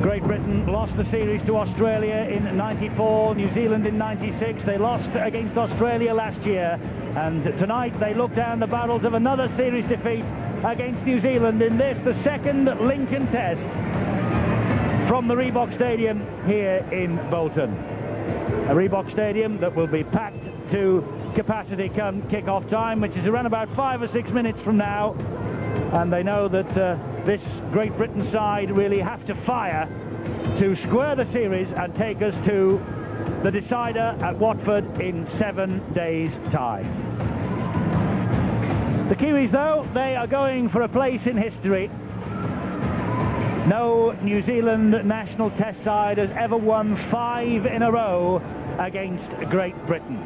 Great Britain lost the series to Australia in '94, New Zealand in '96. They lost against Australia last year, and tonight they look down the barrels of another series defeat against New Zealand in this, the second Lincoln Test from the Reebok Stadium here in Bolton. A Reebok Stadium that will be packed to capacity come kick-off time, which is around about 5 or 6 minutes from now, and they know that this Great Britain side really have to fire to square the series and take us to the decider at Watford in 7 days' time. The Kiwis, though, they are going for a place in history. No New Zealand national test side has ever won 5 in a row against Great Britain.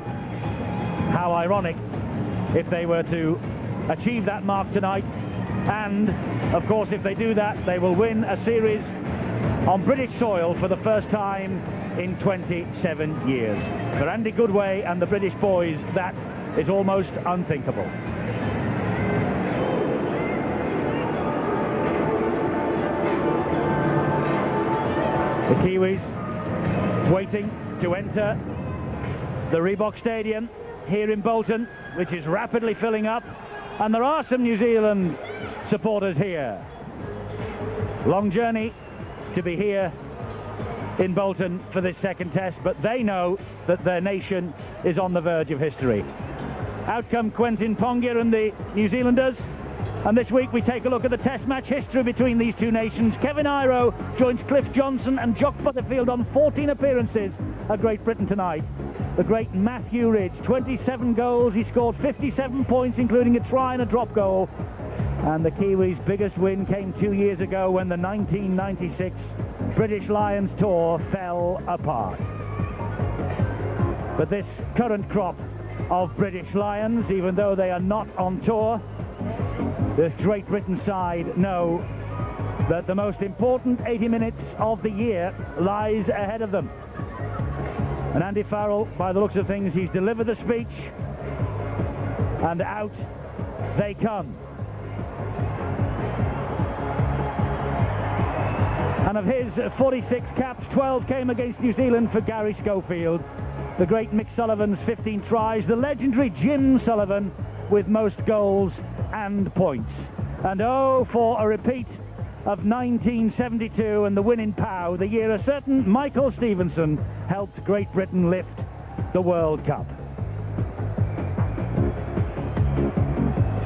How ironic if they were to achieve that mark tonight, and of course if they do that they will win a series on British soil for the first time in 27 years. For Andy Goodway and the British boys, that is almost unthinkable. The Kiwis waiting to enter the Reebok Stadium here in Bolton, which is rapidly filling up, and there are some New Zealand supporters here. Long journey to be here in Bolton for this second test, but they know that their nation is on the verge of history. Out come Quentin Ponga and the New Zealanders, and this week we take a look at the test match history between these two nations. Kevin Iro joins Cliff Johnson and Jock Butterfield on 14 appearances at Great Britain tonight. The great Matthew Ridge, 27 goals, he scored 57 points including a try and a drop goal, and the Kiwis' biggest win came 2 years ago when the 1996 British Lions tour fell apart. But this current crop of British Lions, even though they are not on tour, the Great Britain side know that the most important 80 minutes of the year lies ahead of them. And Andy Farrell, by the looks of things, he's delivered the speech, and out they come. And of his 46 caps, 12 came against New Zealand for Gary Schofield. The great Mick Sullivan's 15 tries, the legendary Jim Sullivan with most goals and points. And oh, for a repeat of 1972 and the win in Pau, the year a certain Michael Stevenson helped Great Britain lift the World Cup.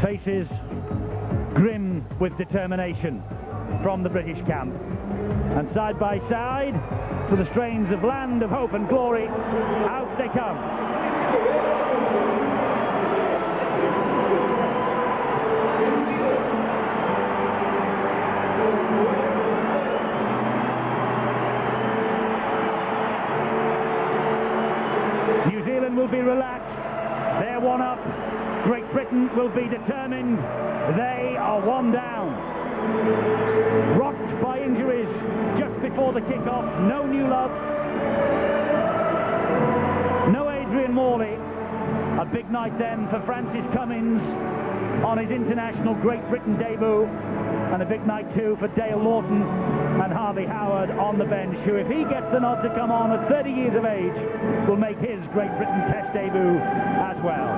Faces grim with determination from the British camp, and side by side to the strains of Land of Hope and Glory, out they come. New Zealand will be relaxed, they're one up. Great Britain will be determined, they are one down. Rocked by injuries just before the kick-off, no new love, no Adrian Morley. A big night then for Francis Cummins on his international Great Britain debut, and a big night too for Dale Lawton and Harvey Howard on the bench, who, if he gets the nod to come on at 30 years of age, will make his Great Britain Test debut as well.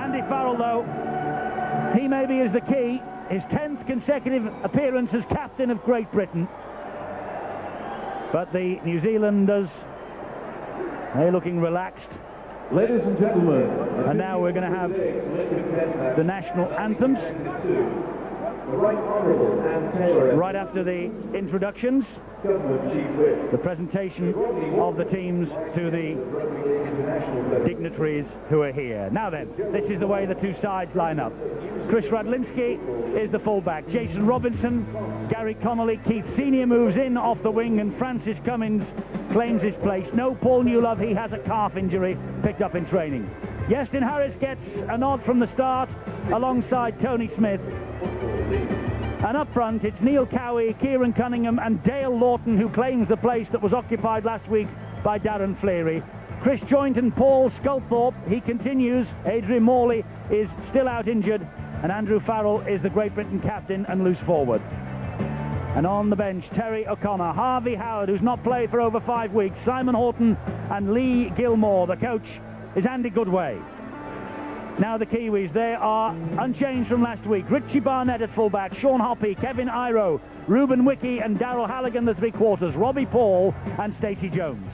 Andy Farrell, though, he maybe is the key. His 10th consecutive appearance as captain of Great Britain. But the New Zealanders, they're looking relaxed. Ladies and gentlemen, and now we're going to have the national anthems right after the introductions, the presentation of the teams to the dignitaries who are here. Now then, this is the way the two sides line up. Chris Radlinski is the fullback. Jason Robinson, Gary Connolly, Keith Senior moves in off the wing, and Francis Cummins claims his place. No Paul Newlove, he has a calf injury picked up in training. Yestin Harris gets a nod from the start alongside Tony Smith. And up front, it's Neil Cowie, Kieran Cunningham and Dale Lawton who claims the place that was occupied last week by Darren Fleary. Chris Joint and Paul Sculthorpe, he continues. Adrian Morley is still out injured, and Andrew Farrell is the Great Britain captain and loose forward. And on the bench, Terry O'Connor, Harvey Howard, who's not played for over 5 weeks, Simon Horton and Lee Gilmore. The coach is Andy Goodway. Now the Kiwis, they are unchanged from last week. Richie Barnett at fullback, Sean Hoppy, Kevin Iro, Ruben Wickie and Daryl Halligan the three quarters, Robbie Paul and Stacey Jones.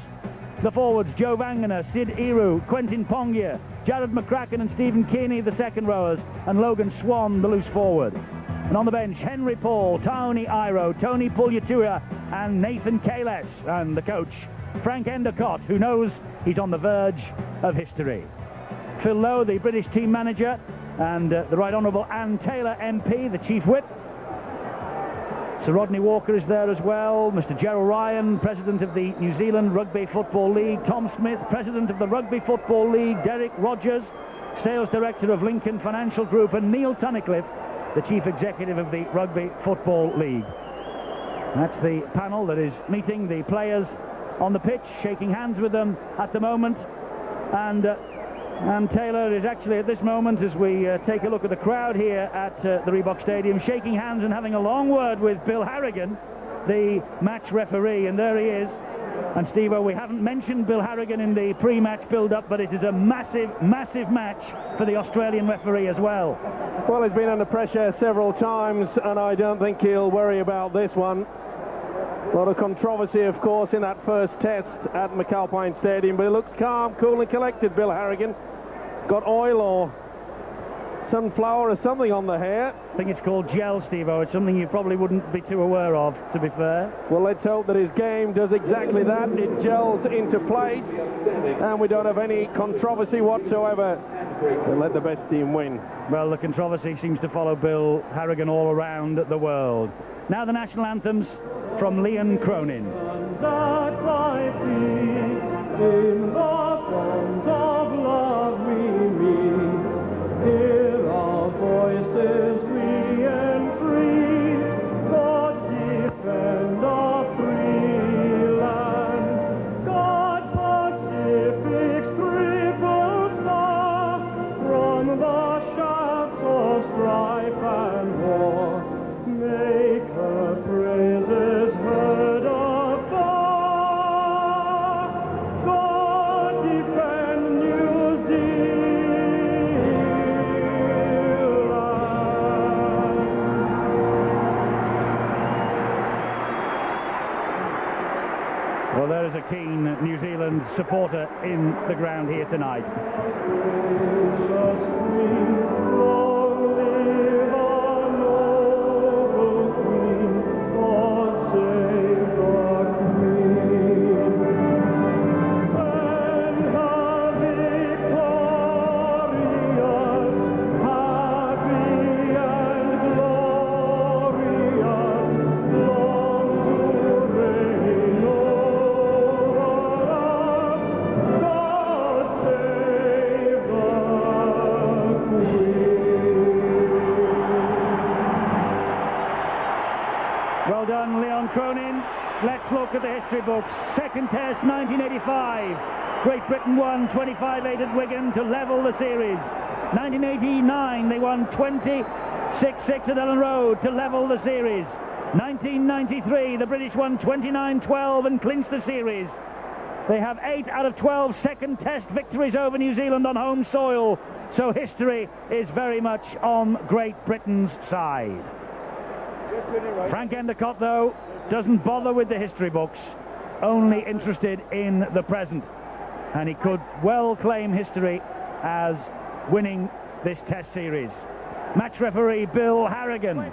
The forwards, Joe Vangana, Sid Eru, Quentin Pongia, Jared McCracken and Stephen Kearney, the second rowers, and Logan Swan, the loose forward. And on the bench, Henry Paul, Tony Iro, Tony Pulyatua and Nathan Kales. And the coach, Frank Endicott, who knows he's on the verge of history. Phil Lowe, the British team manager, and the Right Honourable Anne Taylor MP, the chief whip. Sir Rodney Walker is there as well, Mr Gerald Ryan, President of the New Zealand Rugby Football League, Tom Smith, President of the Rugby Football League, Derek Rogers, Sales Director of Lincoln Financial Group, and Neil Tunnicliffe, the Chief Executive of the Rugby Football League. That's the panel that is meeting the players on the pitch, shaking hands with them at the moment. And Taylor is actually at this moment, as we take a look at the crowd here at the Reebok Stadium, shaking hands and having a long word with Bill Harrigan, the match referee, and there he is. And Steve-O, we haven't mentioned Bill Harrigan in the pre-match build-up, but it is a massive, massive match for the Australian referee as well. Well, he's been under pressure several times, and I don't think he'll worry about this one. A lot of controversy, of course, in that first test at McAlpine Stadium, but he looks calm, cool and collected, Bill Harrigan. Got oil or sunflower or something on the hair. I think it's called gel, Steve-O. It's something you probably wouldn't be too aware of, to be fair. Well, let's hope that his game does exactly that. It gels into place, and we don't have any controversy whatsoever. We'll let the best team win. Well, the controversy seems to follow Bill Harrigan all around the world. Now the national anthems from Leon Cronin. Hear our voices, we and free. God defend our free land. God Pacific's triple star, from the shafts of strife and war, make her praises heard afar. God defend New Zealand. Well, there is a keen New Zealand supporter in the ground here tonight. Well done, Leon Cronin. Let's look at the history books. Second test, 1985. Great Britain won 25-8 at Wigan to level the series. 1989, they won 26-6 at Ellen Road to level the series. 1993, the British won 29-12 and clinched the series. They have 8 out of 12 second test victories over New Zealand on home soil. So history is very much on Great Britain's side. Frank Endicott, though, doesn't bother with the history books, only interested in the present. And he could well claim history as winning this test series. Match referee Bill Harrigan.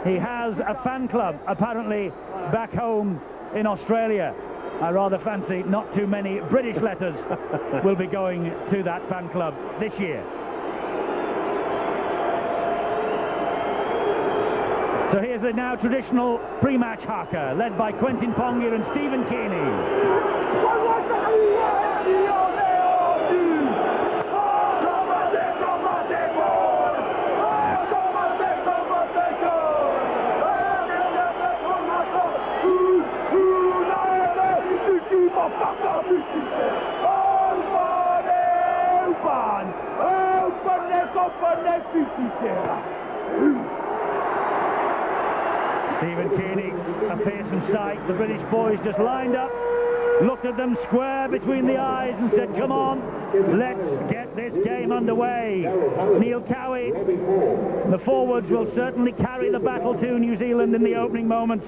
He has a fan club, apparently, back home in Australia. I rather fancy not too many British letters will be going to that fan club this year. So here's the now traditional pre-match haka, led by Quentin Pongia and Stephen Kearney. Stephen Kearney, a fearsome sight. The British boys just lined up, looked at them square between the eyes and said, come on, let's get this game underway. Neil Cowie, the forwards will certainly carry the battle to New Zealand in the opening moments.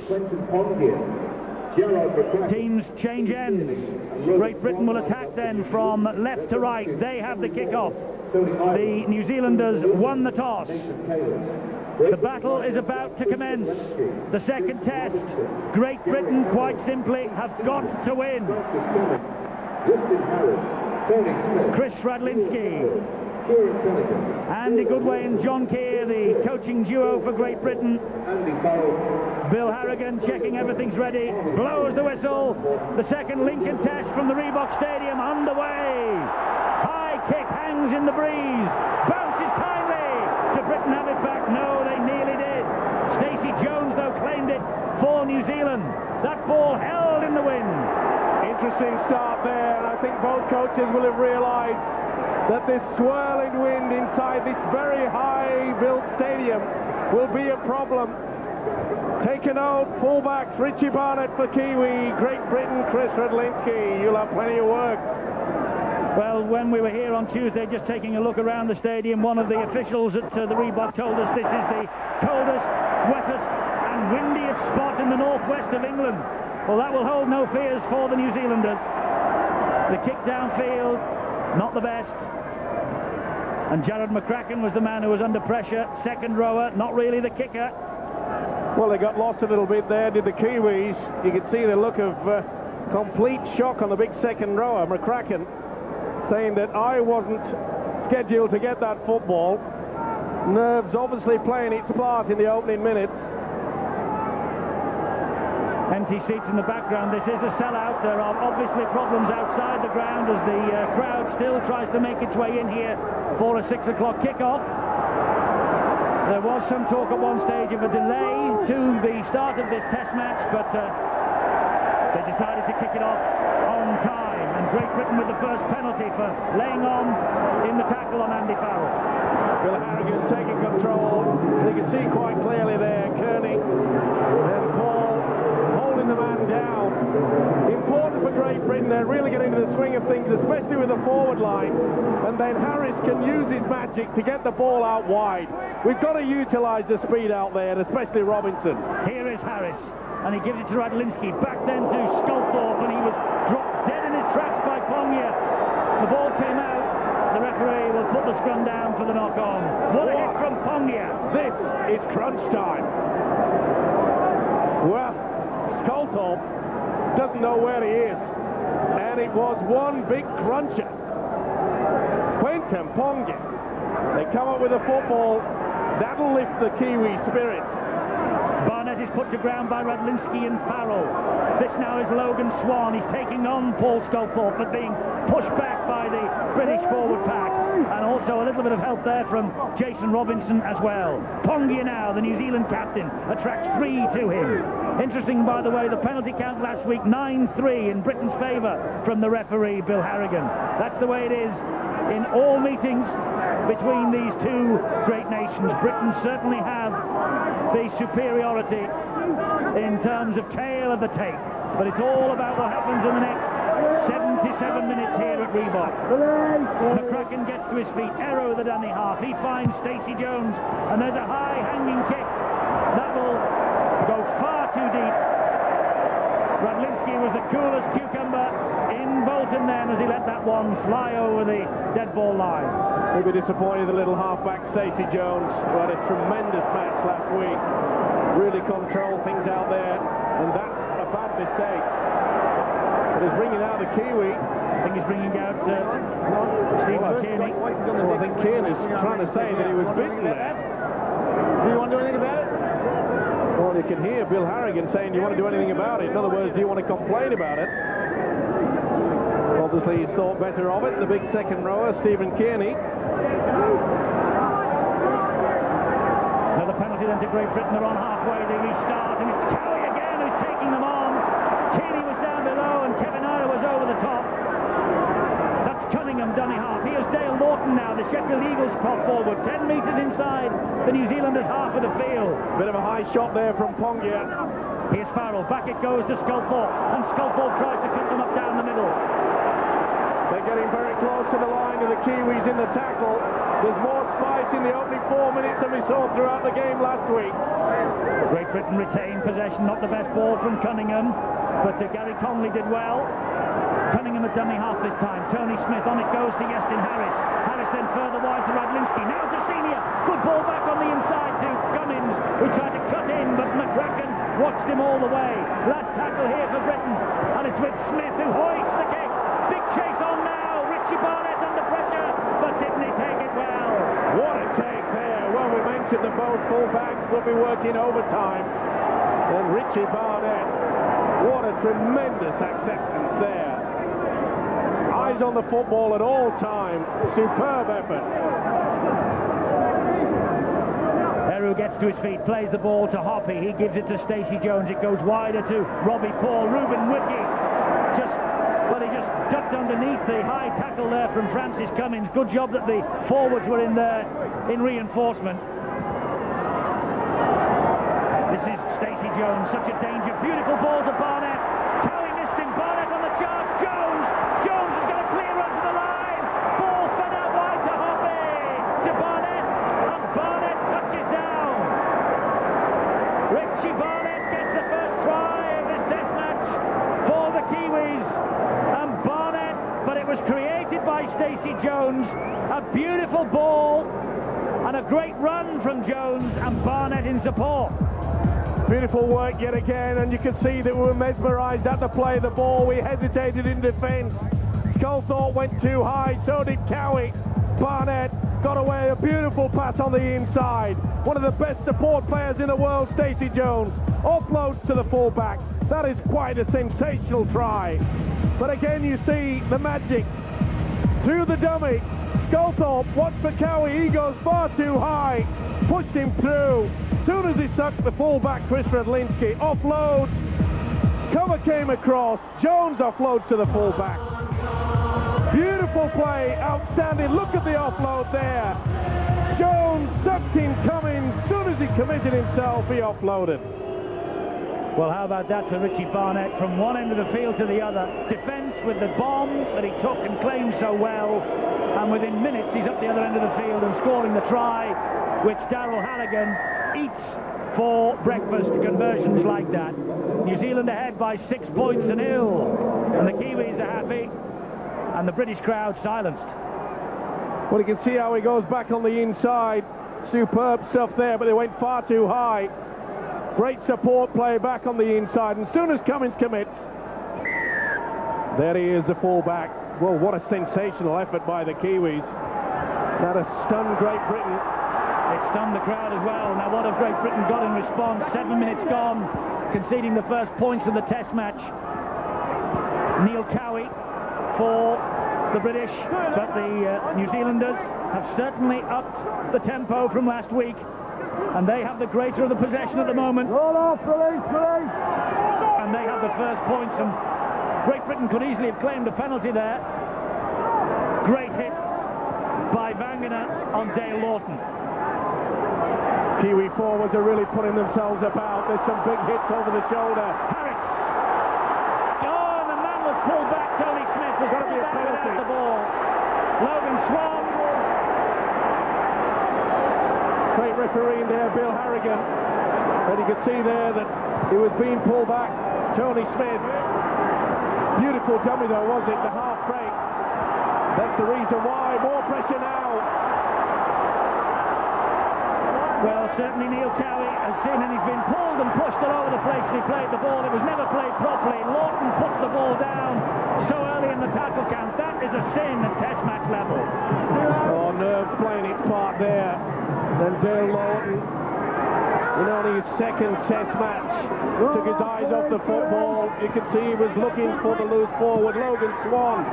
Teams change ends. Great Britain will attack then from left to right. They have the kick-off. The New Zealanders won the toss. The battle is about to commence. The second test. Great Britain, quite simply, have got to win. Chris Radlinski, Andy Goodway and John Keir, the coaching duo for Great Britain. Bill Harrigan checking everything's ready, blows the whistle. The second Lincoln test from the Reebok Stadium underway. High kick hangs in the breeze, bounces kindly. To Britain have it back? No, they nearly did. Stacey Jones, though, claimed it for New Zealand. That ball held in the wind. Interesting start there, and I think both coaches will have realised that this swirling wind inside this very high-built stadium will be a problem. Take a note, fullbacks, Richie Barnett for Kiwi, Great Britain, Chris Radlinski. You'll have plenty of work. Well, when we were here on Tuesday just taking a look around the stadium, one of the officials at the Reebok told us this is the coldest, wettest and windiest spot in the northwest of England. Well, that will hold no fears for the New Zealanders. The kick downfield, not the best. And Jared McCracken was the man who was under pressure. Second rower, not really the kicker. Well, they got lost a little bit there, did the Kiwis. You could see the look of complete shock on the big second rower, McCracken, saying that I wasn't scheduled to get that football. Nerves obviously playing its part in the opening minutes. Empty seats in the background. This is a sellout. There are obviously problems outside the ground as the crowd still tries to make its way in here for a 6 o'clock kickoff. There was some talk at one stage of a delay to the start of this test match, but they decided to kick it off on time. And Great Britain with the first penalty for laying on in the tackle on Andy Farrell. Bill Harrigan taking control. You can see quite clearly there, Kearney and Paul holding the man down. Important for Great Britain. They're really getting into the swing of things, especially with the forward line. And then Harris can use his magic to get the ball out wide. We've got to utilise the speed out there, especially Robinson. Here is Harris, and he gives it to Radlinski. Back then to Sculthorpe, and he was dropped dead in his tracks by Pongia. The ball came out. The referee will put the scrum down for the knock-on. What a hit from Pongia. This is crunch time. Well, Sculthorpe doesn't know where he is. And it was one big cruncher. Quentin Pongia. They come up with a football. That'll lift the Kiwi spirit. Barnett is put to ground by Radlinski and Farrell. This now is Logan Swan. He's taking on Paul Sculthorpe, but being pushed back by the British forward pack. And also a little bit of help there from Jason Robinson as well. Pongia now, the New Zealand captain, attracts 3 to him. Interesting, by the way, the penalty count last week, 9-3 in Britain's favour from the referee, Bill Harrigan. That's the way it is in all meetings between these two great nations. Britain certainly have the superiority in terms of tail of the tape, but it's all about what happens in the next 77 minutes here at Reebok. McCracken gets to his feet, Arrow the dummy half, he finds Stacey Jones, and there's a high hanging kick that will go far too deep. Radlinski was the coolest cucumber in Bolton then as he let that one fly over the dead ball line. He'll be disappointed, the little half-back Stacey Jones, who had a tremendous match last week. Really controlled things out there, and that's a bad mistake. But he's bringing out the Kiwi. I think he's bringing out Stephen Kearney. Well, I think Kearney's trying to say that he was bitten there. Do you want to do anything about it? Well, you can hear Bill Harrigan saying, do you want to do anything about it? In other words, do you want to complain about it? Obviously, he's thought better of it. The big second rower, Stephen Kearney. Another penalty then to Great Britain. They're on halfway. They restart, and it's Cowie again who's taking them on. Kearney was down below, and Kevin Ira was over the top. That's Cunningham, dummy half. Here's Dale Lawton now, the Sheffield Eagles pop forward, 10 metres inside the New Zealanders' half of the field. Bit of a high shot there from Pongia. Here's Farrell, back it goes to Sculthorpe, and Sculthorpe tries to cut them up down the middle. They're getting very close to the line of the Kiwis in the tackle. There's more spice in the opening 4 minutes than we saw throughout the game last week. Great Britain retained possession, not the best ball from Cunningham, but Gary Conley did well. Cunningham at dummy half this time. Tony Smith, on it goes to Yestin Harris. Harris then further wide to Radlinski. Now to Senior. Good ball back on the inside to Cummins, who tried to cut in, but McCracken watched him all the way. Last tackle here for Britain, and it's with Smith who hoists the kick. Big chase on now. Richie Barnett under pressure, but didn't he take it well? What a take there. Well, we mentioned that both full-backs will be working overtime. And Richie Barnett, what a tremendous acceptance there. Eyes on the football at all time. Superb effort. Heru gets to his feet, plays the ball to Hoppy. He gives it to Stacey Jones. It goes wider to Robbie Paul. Ruben Wiki he just ducked underneath the high tackle there from Francis Cummins. Good job that the forwards were in there in reinforcement. This is Stacey Jones, such a danger. Beautiful ball to Barnett. Cowie missed him. Barnett on the charge. Jones has got a clear run to the line. Ball fed out wide to Hoppy. To Barnett. And Barnett touches down. Richie Barnett gets the first try of this test match for the Kiwis. And Barnett, but it was created by Stacey Jones. A beautiful ball and a great run from Jones, and Barnett in support. Beautiful work yet again, and you can see that we were mesmerised at the play of the ball. We hesitated in defence. Sculthorpe went too high, so did Cowie. Barnett got away, a beautiful pass on the inside. One of the best support players in the world, Stacey Jones, offloads to the fullback. That is quite a sensational try. But again, you see the magic. Through the dummy, Sculthorpe, watch for Cowie, he goes far too high, pushed him through. As soon as he sucked the fullback, Chris Radlinski offloads. Cover came across, Jones offloads to the fullback. Beautiful play, outstanding, look at the offload there. Jones sucked in Cummins, as soon as he committed himself, he offloaded. Well, how about that for Richie Barnett, from one end of the field to the other. Defence with the bomb that he took and claimed so well, and within minutes he's up the other end of the field and scoring the try, which Daryl Halligan eats for breakfast. Conversions like that. New Zealand ahead by 6 points to 0, and the Kiwis are happy, and the British crowd silenced. Well, you can see how he goes back on the inside. Superb stuff there, but they went far too high. Great support play back on the inside, and as soon as Cummins commits, there he is, the fullback. Well, what a sensational effort by the Kiwis. That has stunned Great Britain. It stunned the crowd as well. Now, what have Great Britain got in response? 7 minutes gone, conceding the first points of the test match. Neil Cowie for the British, but the New Zealanders have certainly upped the tempo from last week, and they have the greater of the possession at the moment. Roll off, release. And they have the first points, and Great Britain could easily have claimed a penalty there. Great hit by Vangana on Dale Lawton. Kiwi forwards are really putting themselves about. There's some big hits over the shoulder. Harris. Oh, and the man was pulled back. Tony Smith was Got to be a penalty. The ball. Logan Swan. Great referee in there, Bill Harrigan. And you could see there that he was being pulled back. Tony Smith. Beautiful dummy though, was it? The half break. That's the reason why. More pressure now. Well, certainly Neil Cowie has seen, and he's been pulled and pushed all over the place as he played the ball. It was never played properly. Lawton puts the ball down so early in the tackle count. That is a sin at test match level. Oh, nerves playing its part there. Then Dale Lawton, in only his second test match, took his eyes off the football. You can see he was looking for the loose forward. Logan Swan.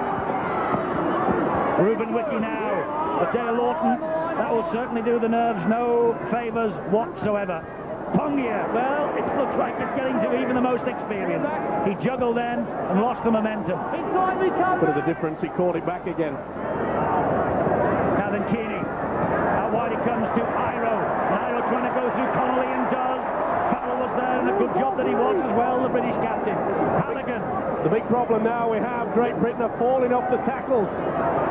Ruben Wiki now, but Dale Lawton, that will certainly do the nerves no favours whatsoever. Pongia, well, it looks like it's getting to even the most experienced. He juggled then and lost the momentum. Bit of the difference, he caught it back again. Now Now then Kearney. Out wide it comes to Iro. Iro trying to go through Connolly and does. Farrell was there and a good job that he was as well, the British captain. Halligan. The big problem now we have, Great Britain are falling off the tackles.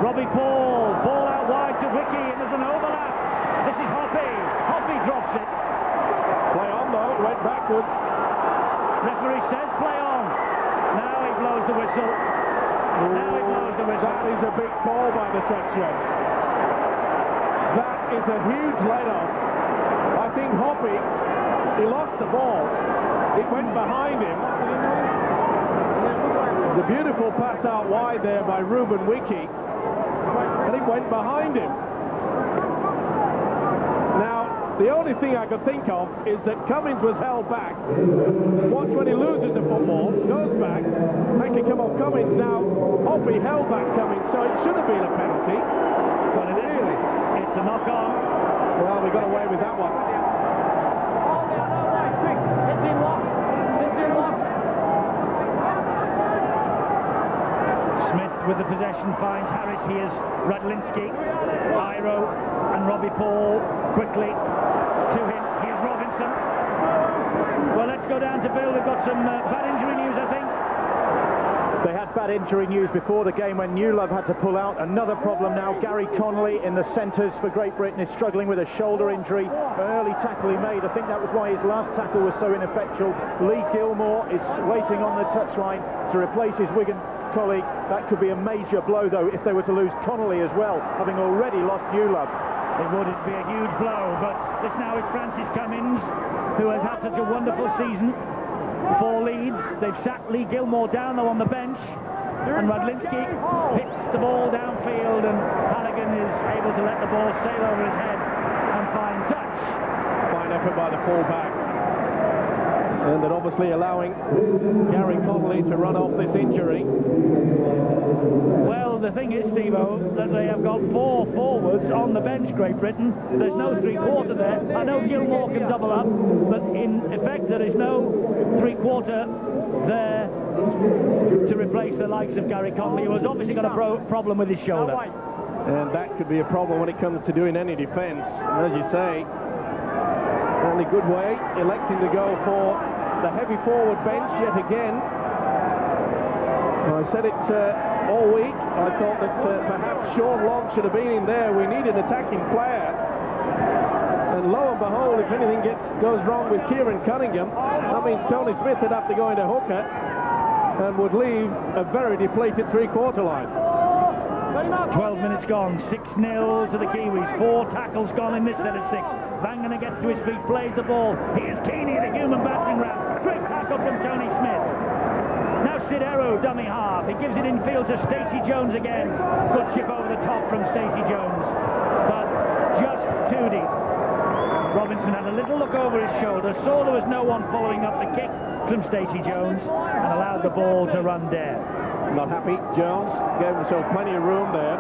Robbie Paul. Ball out wide to Wiki and there's an overlap. This is Hoppy. Hoppy drops it. Play on though, it went backwards. Referee says play on. Now he blows the whistle. Now he blows the whistle. That is a big call by the touchdown. That is a huge let-off. I think Hoppy, he lost the ball. It went behind him. The beautiful pass out wide there by Ruben Wiki, and it went behind him. Now, the only thing I could think of is that Cummins was held back. Watch when he loses the football, goes back, actually come off Cummins. Now, Hoppy held back Cummins, so it should have been a penalty. But it really, it's a knock-on. Well, we got away with that one. With the possession finds Harris. Here's Radlinski, Iro and Robbie Paul quickly to him. Here's Robinson. Well, let's go down to Bill. We've got some bad injury news, I think. They had bad injury news before the game when Newlove had to pull out. Another problem now. Gary Connolly in the centres for Great Britain is struggling with a shoulder injury. An early tackle he made. I think that was why his last tackle was so ineffectual. Lee Gilmore is waiting on the touchline to replace his Wigan colleague. That could be a major blow, though, if they were to lose Connolly as well, having already lost Newlove. It would be a huge blow, but this now is Francis Cummins, who has had such a wonderful season for Leeds. They've sat Lee Gilmore down, though, on the bench, and Radlinski hits the ball downfield, and Halligan is able to let the ball sail over his head and find touch. Fine effort by the full-back. And then obviously allowing Gary Connolly to run off this injury. Well, the thing is, Steve-O, that they have got 4 forwards on the bench, Great Britain. There's no three-quarter there. I know Gilmore can double up, but in effect there is no three-quarter there to replace the likes of Gary Connolly, who has obviously got a problem with his shoulder. And that could be a problem when it comes to doing any defence. As you say, only good way, electing to go for the heavy forward bench yet again. I said it all week. I thought that perhaps Sean Long should have been in there. We need an attacking player. And lo and behold, if anything goes wrong with Kieran Cunningham, that means Tony Smith would have to go into hooker and would leave a very depleted three-quarter line. 12 minutes gone, 6-0 to the Kiwis. 4 tackles gone in this set of 6. Vangana gets to his feet, plays the ball. Here's Keeney, the human battering ram. Great tackle from Tony Smith. Now Sidero, dummy half. He gives it in field to Stacey Jones again. Good chip over the top from Stacey Jones, but just too deep. Robinson had a little look over his shoulder, saw there was no one following up the kick from Stacey Jones, and allowed the ball to run dead. Not happy. Jones gave himself plenty of room there.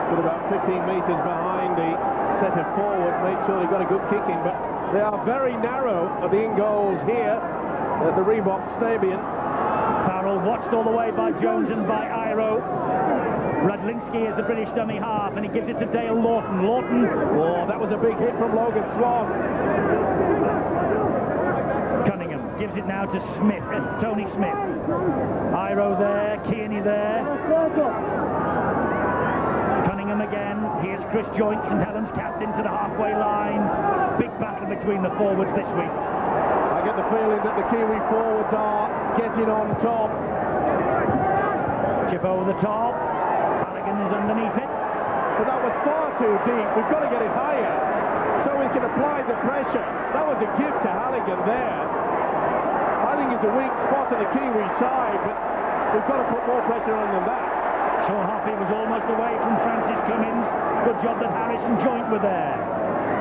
Stood about 15 metres behind the centre forward, made sure he got a good kick in, but they are very narrow at the in goals here at the Reebok Stadium. Farrell watched all the way by Jones and by Iro. Radlinski is the British dummy half, and he gives it to Dale Lawton. Lawton, oh, that was a big hit from Logan Swan. Cunningham gives it now to Smith, Tony Smith. Iro there, Kearney there. Cunningham again. Here's Chris Joint, St Helens captain, to the halfway line. Big battle between the forwards this week. I get the feeling that the Kiwi forwards are getting on top. Chip over the top. Halligan is underneath it. But that was far too deep. We've got to get it higher so we can apply the pressure. That was a gift to Halligan there. I think it's a weak spot on the Kiwi side, but we've got to put more pressure on than that. Sean Hoppy was almost away from Francis Cummins. Good job that Harris and Joint were there.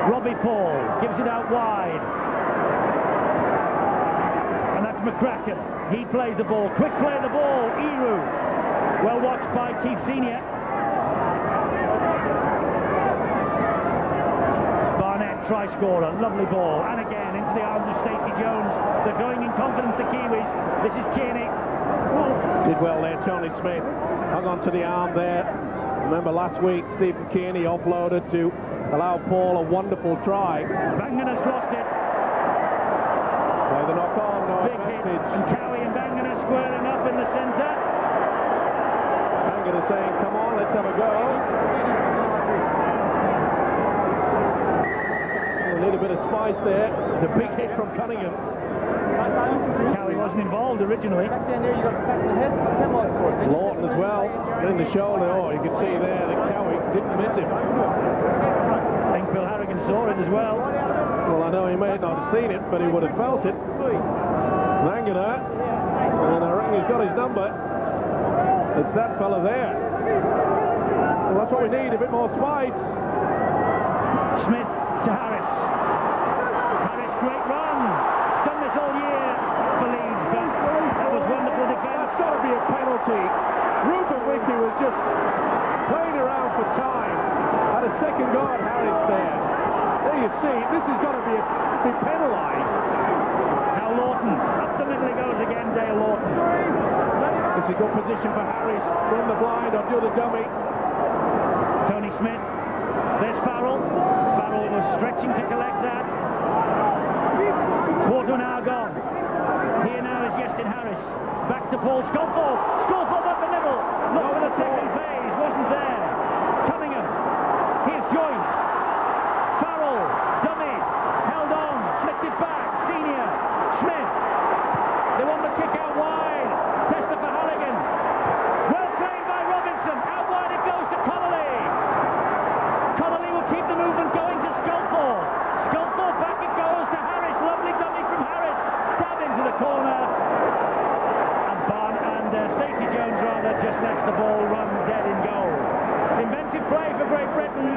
Robbie Paul gives it out wide. And that's McCracken. He plays the ball. Quick play of the ball. Eru. Well watched by Keith Senior. Barnett, try scorer. Lovely ball. And again into the arms of Stacey Jones. They're going in confidence, the Kiwis. This is Kearney. Did well there, Tony Smith. Hung on to the arm there. Remember last week, Stephen Kearney offloaded to allow Paul a wonderful try. Banganer's lost it. Play the knock on, no Big hit. advantage. And Cowie and Banganer squaring up in the centre. Banganer saying, come on, let's have a go. A little bit of spice there. The big hit from Cunningham. Cowie wasn't involved originally. Lawton as well, in the shoulder. Oh, you can see there that Cowie didn't miss him. I think Bill Harrigan saw it as well. Well, I know he may not have seen it, but he would have felt it. Banganer, and I reckon he's got his number. It's that fella there. Well, that's what we need, a bit more spice. Smith to Harris. Harris, great run. Done this all year for Leeds, but that was wonderful defence. That's got to be a penalty. Rupert Wiki was just playing around for time. Had a second guard Harris there. There you see, this has got to be penalised. Now Lawton, up the middle he goes again, Dale Lawton. It's a good position for Harris. Run the blind or do the dummy. Tony Smith. There's Farrell. Farrell was stretching to collect that. Quarter an hour gone. Here now is Yestin Harris. Back to Paul Sculthorpe. Sculthorpe up the middle. Look for the second phase. Wasn't there. Cunningham. Here's Joyce. Farrell. Dummy. Held on. Flicked it back. Senior. Smith. They want the kick out wide. Tester for Halligan. Well played by Robinson. Out wide it goes to Connolly. Connolly will keep the movement going to Sculthorpe. Sculthorpe back it goes to Harris. Lovely dummy from Harris. Stab into the corner. And Barn and Stacey Jones rather just lets the ball run dead in goal. Inventive play for Great Britain.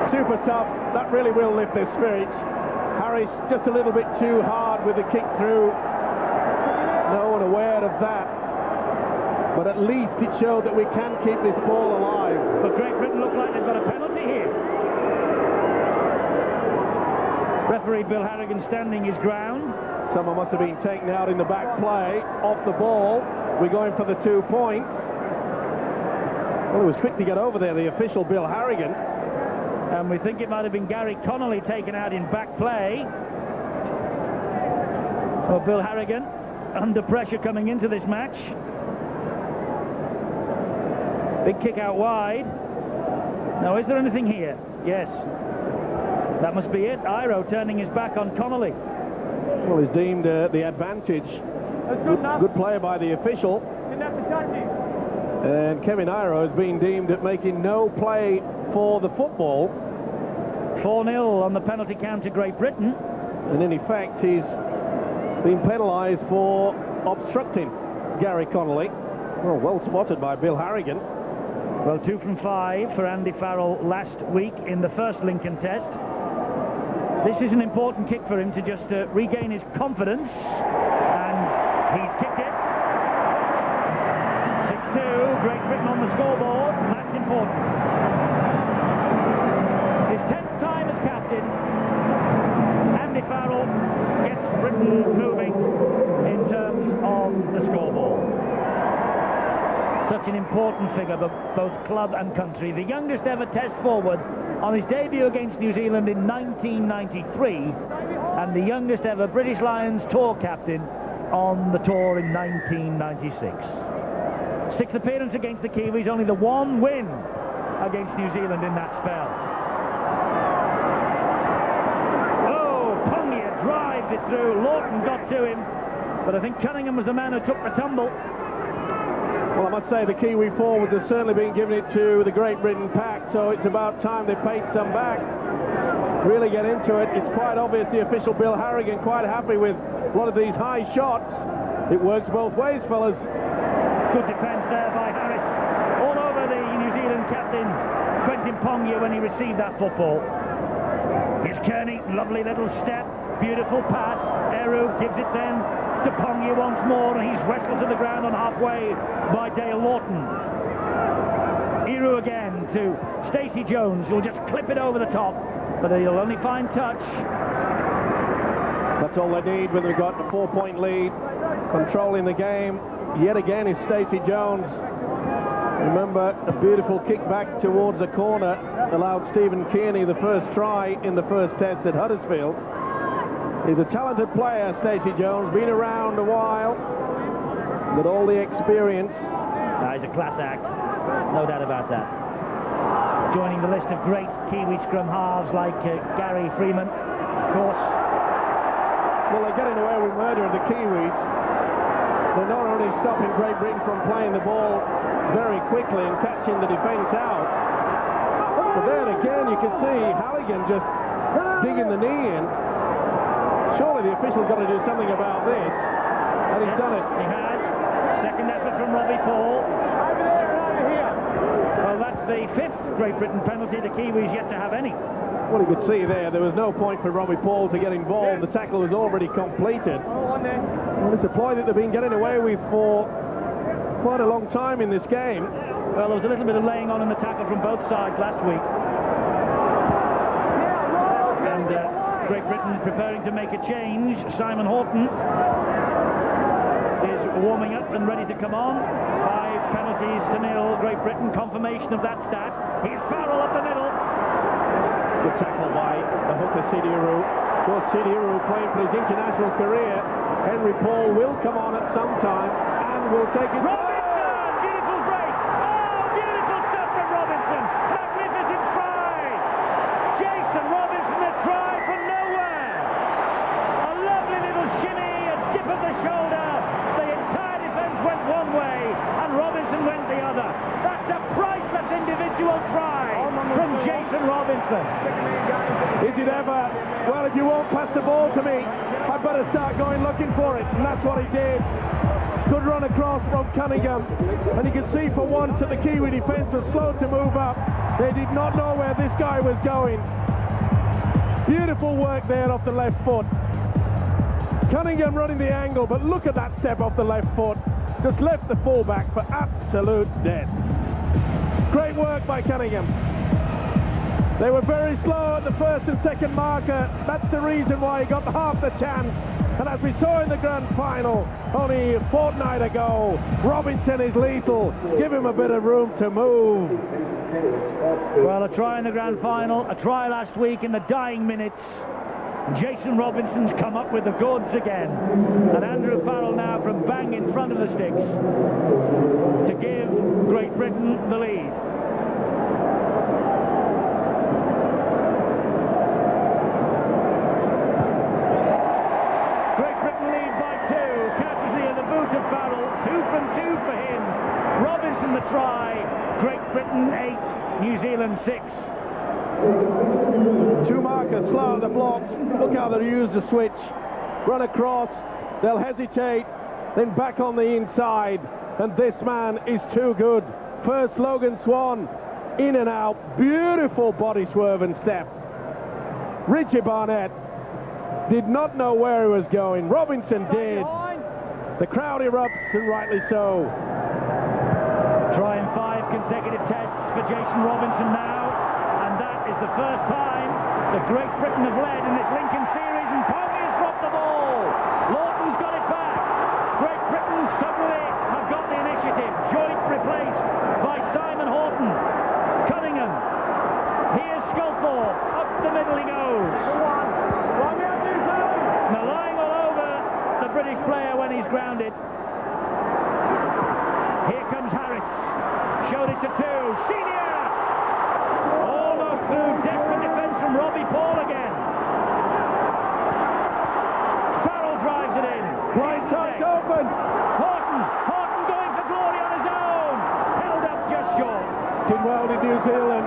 Super tough. That really will lift their spirits. Harris just a little bit too hard with the kick through. No one aware of that. But at least it showed that we can keep this ball alive. But Great Britain look like they've got a penalty here. Referee Bill Harrigan standing his ground. Someone must have been taken out in the back play. Off the ball. We're going for the 2 points. Well, it was quick to get over there, the official Bill Harrigan. And we think it might have been Gary Connolly taken out in back play. Well, Bill Harrigan under pressure coming into this match. Big kick out wide. Now, is there anything here? Yes. That must be it. Iro turning his back on Connolly. Well, he's deemed the advantage. Good play by the official. And Kevin Iro has been deemed at making no play for the football. 4-0 on the penalty count to Great Britain. And in effect, he's been penalised for obstructing Gary Connolly. Well spotted by Bill Harrigan. Well, 2 from 5 for Andy Farrell last week in the first Lincoln test. This is an important kick for him to just regain his confidence. And he's kicked it. 6-2, Great Britain on the scoreboard. That's important. His 10th time as captain. Andy Farrell gets Britain moving in terms of the scoreboard. Such an important figure for both club and country. The youngest ever test forward on his debut against New Zealand in 1993, and the youngest ever British Lions tour captain on the tour in 1996. 6th appearance against the Kiwis, only the 1 win against New Zealand in that spell. Oh, Pongia drives it through. Lawton got to him, but I think Cunningham was the man who took the tumble. Well, I must say the Kiwi forwards have certainly been giving it to the Great Britain pack, so it's about time they paid some back. Really get into it. It's quite obvious the official Bill Harrigan quite happy with a lot of these high shots. It works both ways, fellas. Good defence there by Harris. All over the New Zealand captain, Quentin Pongia, when he received that football. Here's Kearney, lovely little step, beautiful pass. Eru gives it then to Pongia once more, and he's wrestled to the ground on halfway by Dale Lawton. Eru again to Stacey Jones, who'll just clip it over the top, but he'll only find touch. That's all they need when they've got a 4-point lead. Controlling the game yet again is Stacey Jones. Remember, a beautiful kick back towards the corner allowed Stephen Kearney the first try in the first test at Huddersfield. He's a talented player, Stacey Jones, been around a while, got all the experience. He's a class act, no doubt about that. Joining the list of great Kiwi scrum halves like Gary Freeman, of course. Well, they're getting away with murder of the Kiwis. They're not only stopping Great Britain from playing the ball very quickly and catching the defence out, but then again you can see Halligan just digging the knee in. Surely the official's got to do something about this, and he's done it. He has. Second effort from Robbie Paul. Well, that's the fifth Great Britain penalty. The Kiwis yet to have any. Well, you could see there was no point for Robbie Paul to get involved. The tackle was already completed. Well, it's a ploy that they've been getting away with for quite a long time in this game. Well, there was a little bit of laying on in the tackle from both sides last week. And Great Britain preparing to make a change. Simon Horton is warming up and ready to come on. 5 penalties to 0. Great Britain, confirmation of that stat. Here's Farrell up the middle. Good tackle by the hooker Sidiarou. Of course, Sidiarou playing for his international career. Henry Paul will come on at some time and will take it. Robinson! Beautiful break! Oh, beautiful stuff from Robinson! Magnificent try! Jason Robinson, a try from nowhere! A lovely little shimmy, a dip of the shoulder. The entire defence went one way and Robinson went the other. That's a priceless individual try from Jason Robinson. Is it ever? Well, if you won't pass the ball to me, I'd better start going looking for it, and that's what he did. Good run across from Cunningham, and you can see for once that the Kiwi defence was slow to move up. They did not know where this guy was going. Beautiful work there off the left foot. Cunningham running the angle, but look at that step off the left foot. Just left the fullback for absolute dead. Great work by Cunningham. They were very slow at the first and second marker. That's the reason why he got half the chance. And as we saw in the grand final only a fortnight ago, Robinson is lethal. Give him a bit of room to move. Well, a try in the grand final, a try last week in the dying minutes. Jason Robinson's come up with the goods again. And Andrew Farrell now from bang in front of the sticks to give Great Britain the lead. The try, Great Britain 8, New Zealand 6. 2 markers slow at the blocks. Look how they use the switch. Run across, they'll hesitate, then back on the inside. And this man is too good. First Logan Swan, in and out. Beautiful body swerve and step. Richie Barnett did not know where he was going. Robinson did. The crowd erupts, and rightly so. Trying 5 consecutive tests for Jason Robinson now, and that is the first time that Great Britain have led in this Lincoln series, and Pony has dropped the ball. Lawton's got it back. Great Britain suddenly have got the initiative. Joint replaced by Simon Horton. Cunningham. Here's Sculthorpe. Up the middle he goes. Now lying all over the British player when he's grounded. Here comes Harris. Showed it to 2. Senior! Almost through desperate defence from Robbie Paul again. Farrell drives it in. Blind side open. Horton going for glory on his own. Held up just short. Did well to New Zealand.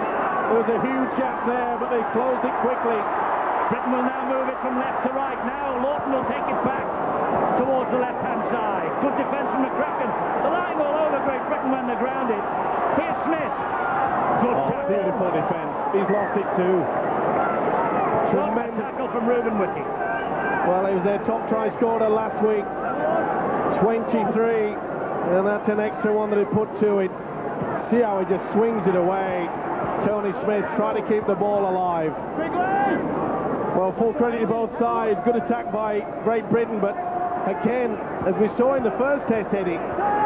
There was a huge gap there, but they closed it quickly. Britain will now move it from left to right. Now Lawton will take it back towards the left-hand side. Good defence from McCracken. They're lying all over Great Britain when they're grounded. Here's Smith. Good tackle. Beautiful defence. He's lost it too. Tremendous tackle from Ruben Wiki. Well, he was their top try scorer last week. 23. And that's an extra one that he put to it. See how he just swings it away. Tony Smith trying to keep the ball alive. Well, full credit to both sides. Good attack by Great Britain, but again, as we saw in the first test, Eddie,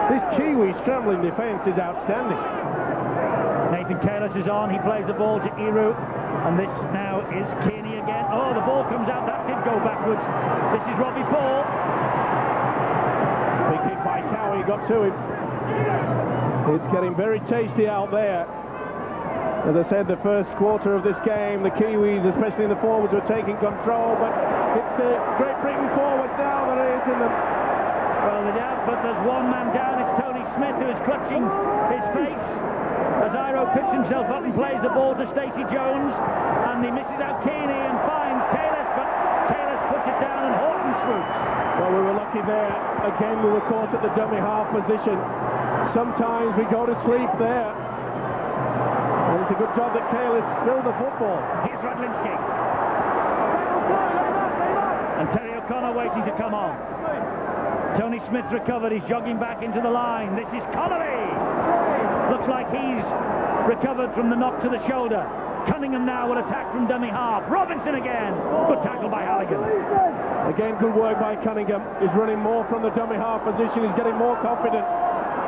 This Kiwi scrambling defence is outstanding. Nathan Kalis is on, he plays the ball to Iru, and this now is Kearney again. Oh, the ball comes out, that did go backwards. This is Robbie Paul. Big kick by Cowie, got to him. It's getting very tasty out there. As I said, the first quarter of this game, the Kiwis, especially in the forwards, were taking control, but it's the Great Britain forwards now that is in the... Well, but there's one man down, it's Tony Smith who is clutching his face as Iro picks himself up and plays the ball to Stacey Jones, and he misses out Kearney and finds Kalis, but Kalis puts it down and Horton swoops. Well, we were lucky there. Again, we were caught at the dummy half position. Sometimes we go to sleep there. And it's a good job that Kalis spilled the football. Here's Radlinski. And Terry O'Connor waiting to come on. Tony Smith recovered, he's jogging back into the line. This is Connolly! Looks like he's recovered from the knock to the shoulder. Cunningham now will attack from dummy half. Robinson again! Good tackle by Halligan. Again, good work by Cunningham. He's running more from the dummy half position, he's getting more confident.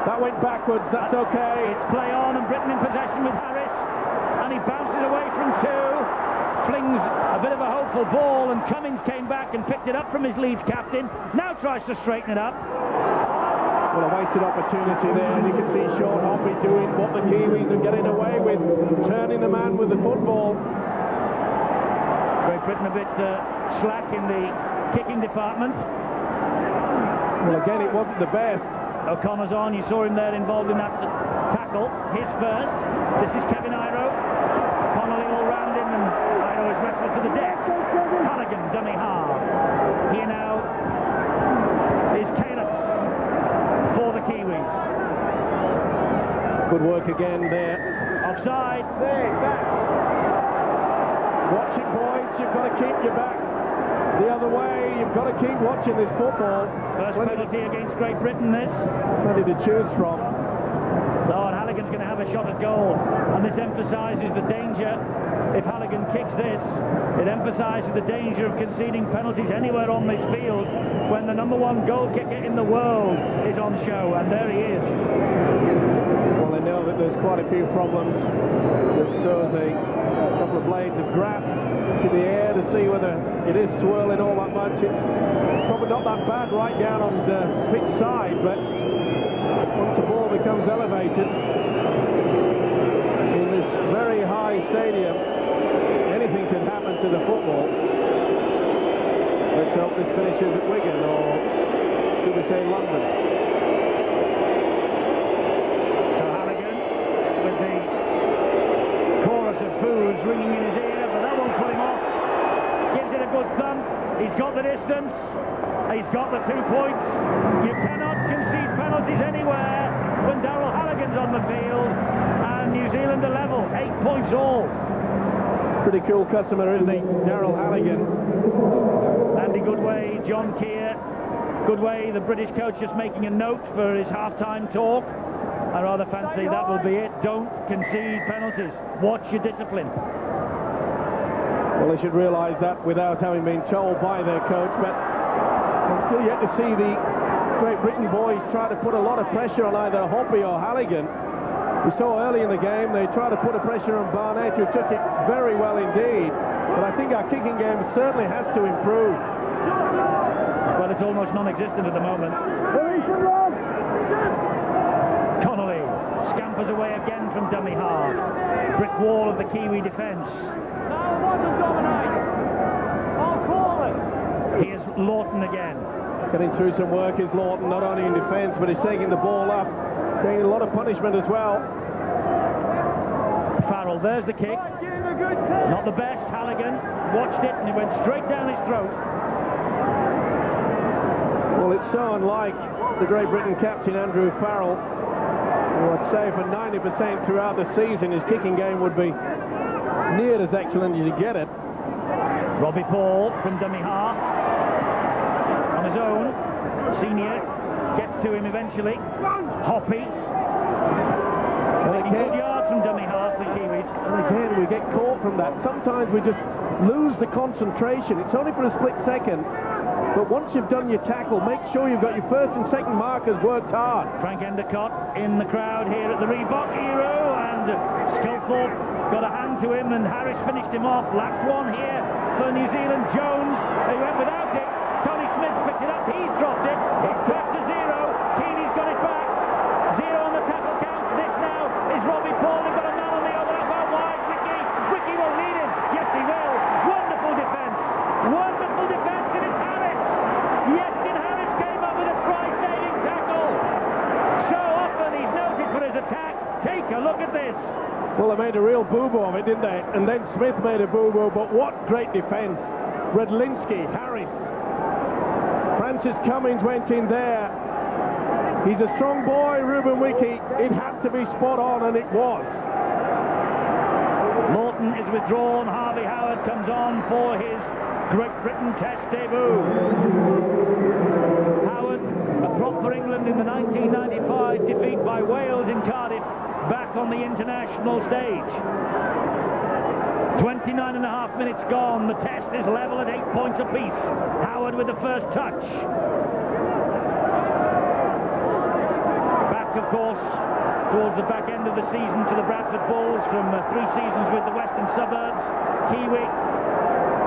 That went backwards, that's okay. It's play on and Britain in possession with Harris. And he bounces away from two. Flings a bit of a hopeful ball, and Cummins came back and picked it up from his Leeds captain. Now tries to straighten it up. Well, a wasted opportunity there, and you can see Sean Hoppy doing what the Kiwis are getting away with, turning the man with the football. Great Britain a bit slack in the kicking department. Well, again, it wasn't the best. O'Connor's on, you saw him there involved in that tackle. His first. This is Kevin Iro. Connolly all round him, and Iro is wrestled to the deck. Halligan, dummy half. Here now is Kalis for the Kiwis. Good work again there. Offside. Watch it, boys. You've got to keep your back the other way. You've got to keep watching this football. First penalty against Great Britain, this. Plenty to choose from. Oh, and Halligan's going to have a shot at goal. And this emphasises the danger. If Halligan kicks this, it emphasises the danger of conceding penalties anywhere on this field when the #1 goal kicker in the world is on show. And there he is. Well, they know that there's quite a few problems. Just throws a couple of blades of grass to the air to see whether it is swirling all that much. It's probably not that bad right down on the pitch side, but once the ball becomes elevated in this very high stadium, anything can happen to the football. Let's hope this finishes at Wigan, or should we say London. So Halligan with the chorus of boos ringing in his ear, but that won't put him off. Gives it a good thump. He's got the distance. He's got the 2 points. You cannot concede penalties anywhere when Darrell Halligan's on the field, and New Zealand are level, 8 points all. Pretty cool customer, isn't he, Darrell Halligan? Andy Goodway, John Keir. Goodway, the British coach, just making a note for his half-time talk. I rather fancy that will be it. Don't concede penalties. Watch your discipline. Well, they should realise that without having been told by their coach, but I'm still yet to see the Great Britain boys try to put a lot of pressure on either Hoppy or Halligan. We saw early in the game they tried to put a pressure on Barnett, who took it very well indeed. But I think our kicking game certainly has to improve. Well, it's almost non-existent at the moment. Connolly scampers away again from dummy half. Brick wall of the Kiwi defence. Here's Lawton again. Getting through some work is Lawton, not only in defence, but he's taking the ball up, taking a lot of punishment as well. Farrell, there's the kick. Not the best. Halligan watched it and it went straight down his throat. Well, it's so unlike the Great Britain captain Andrew Farrell, who I'd say for 90% throughout the season his kicking game would be near as excellent as you get it. Robbie Paul from dummy half. On his own, Senior gets to him eventually. Hoppy. Taking good yards from dummy half, the Kiwis. And again, we get caught from that. Sometimes we just lose the concentration. It's only for a split second, But once you've done your tackle, make sure you've got your first and second markers worked hard. Frank Endicott in the crowd here at the Reebok Hero, and Sculthorpe got a hand to him, and Harris finished him off. Last one here for New Zealand. Jones, they went without it. Tony Smith picked it up, he's dropped it. It's back to 0. Keeney's got it back. 0 on the tackle count. This now is Robbie Paul. They've got a man on the other up out wide. Ricky will lead him. Yes, he will. Wonderful defence. Wonderful defence, and it's Harris. Yestin Harris came up with a try-saving tackle. So often he's noted for his attack. Take a look at this. Well, they made a real boo-boo of it, didn't they? And then Smith made a boo-boo, but what great defence. Redlinski, Harris. Francis Cummins went in there. He's a strong boy, Ruben Wiki. It had to be spot on, and it was. Lawton is withdrawn. Harvey Howard comes on for his Great Britain Test debut. Howard, a prop for England in the 1995 defeat by Wales in Cardiff, back on the international stage. 29.5 minutes gone. The Test is level at 8 points apiece. Howard with the first touch. Back, of course, towards the back end of the season to the Bradford Bulls from 3 seasons with the Western Suburbs. Kiwi,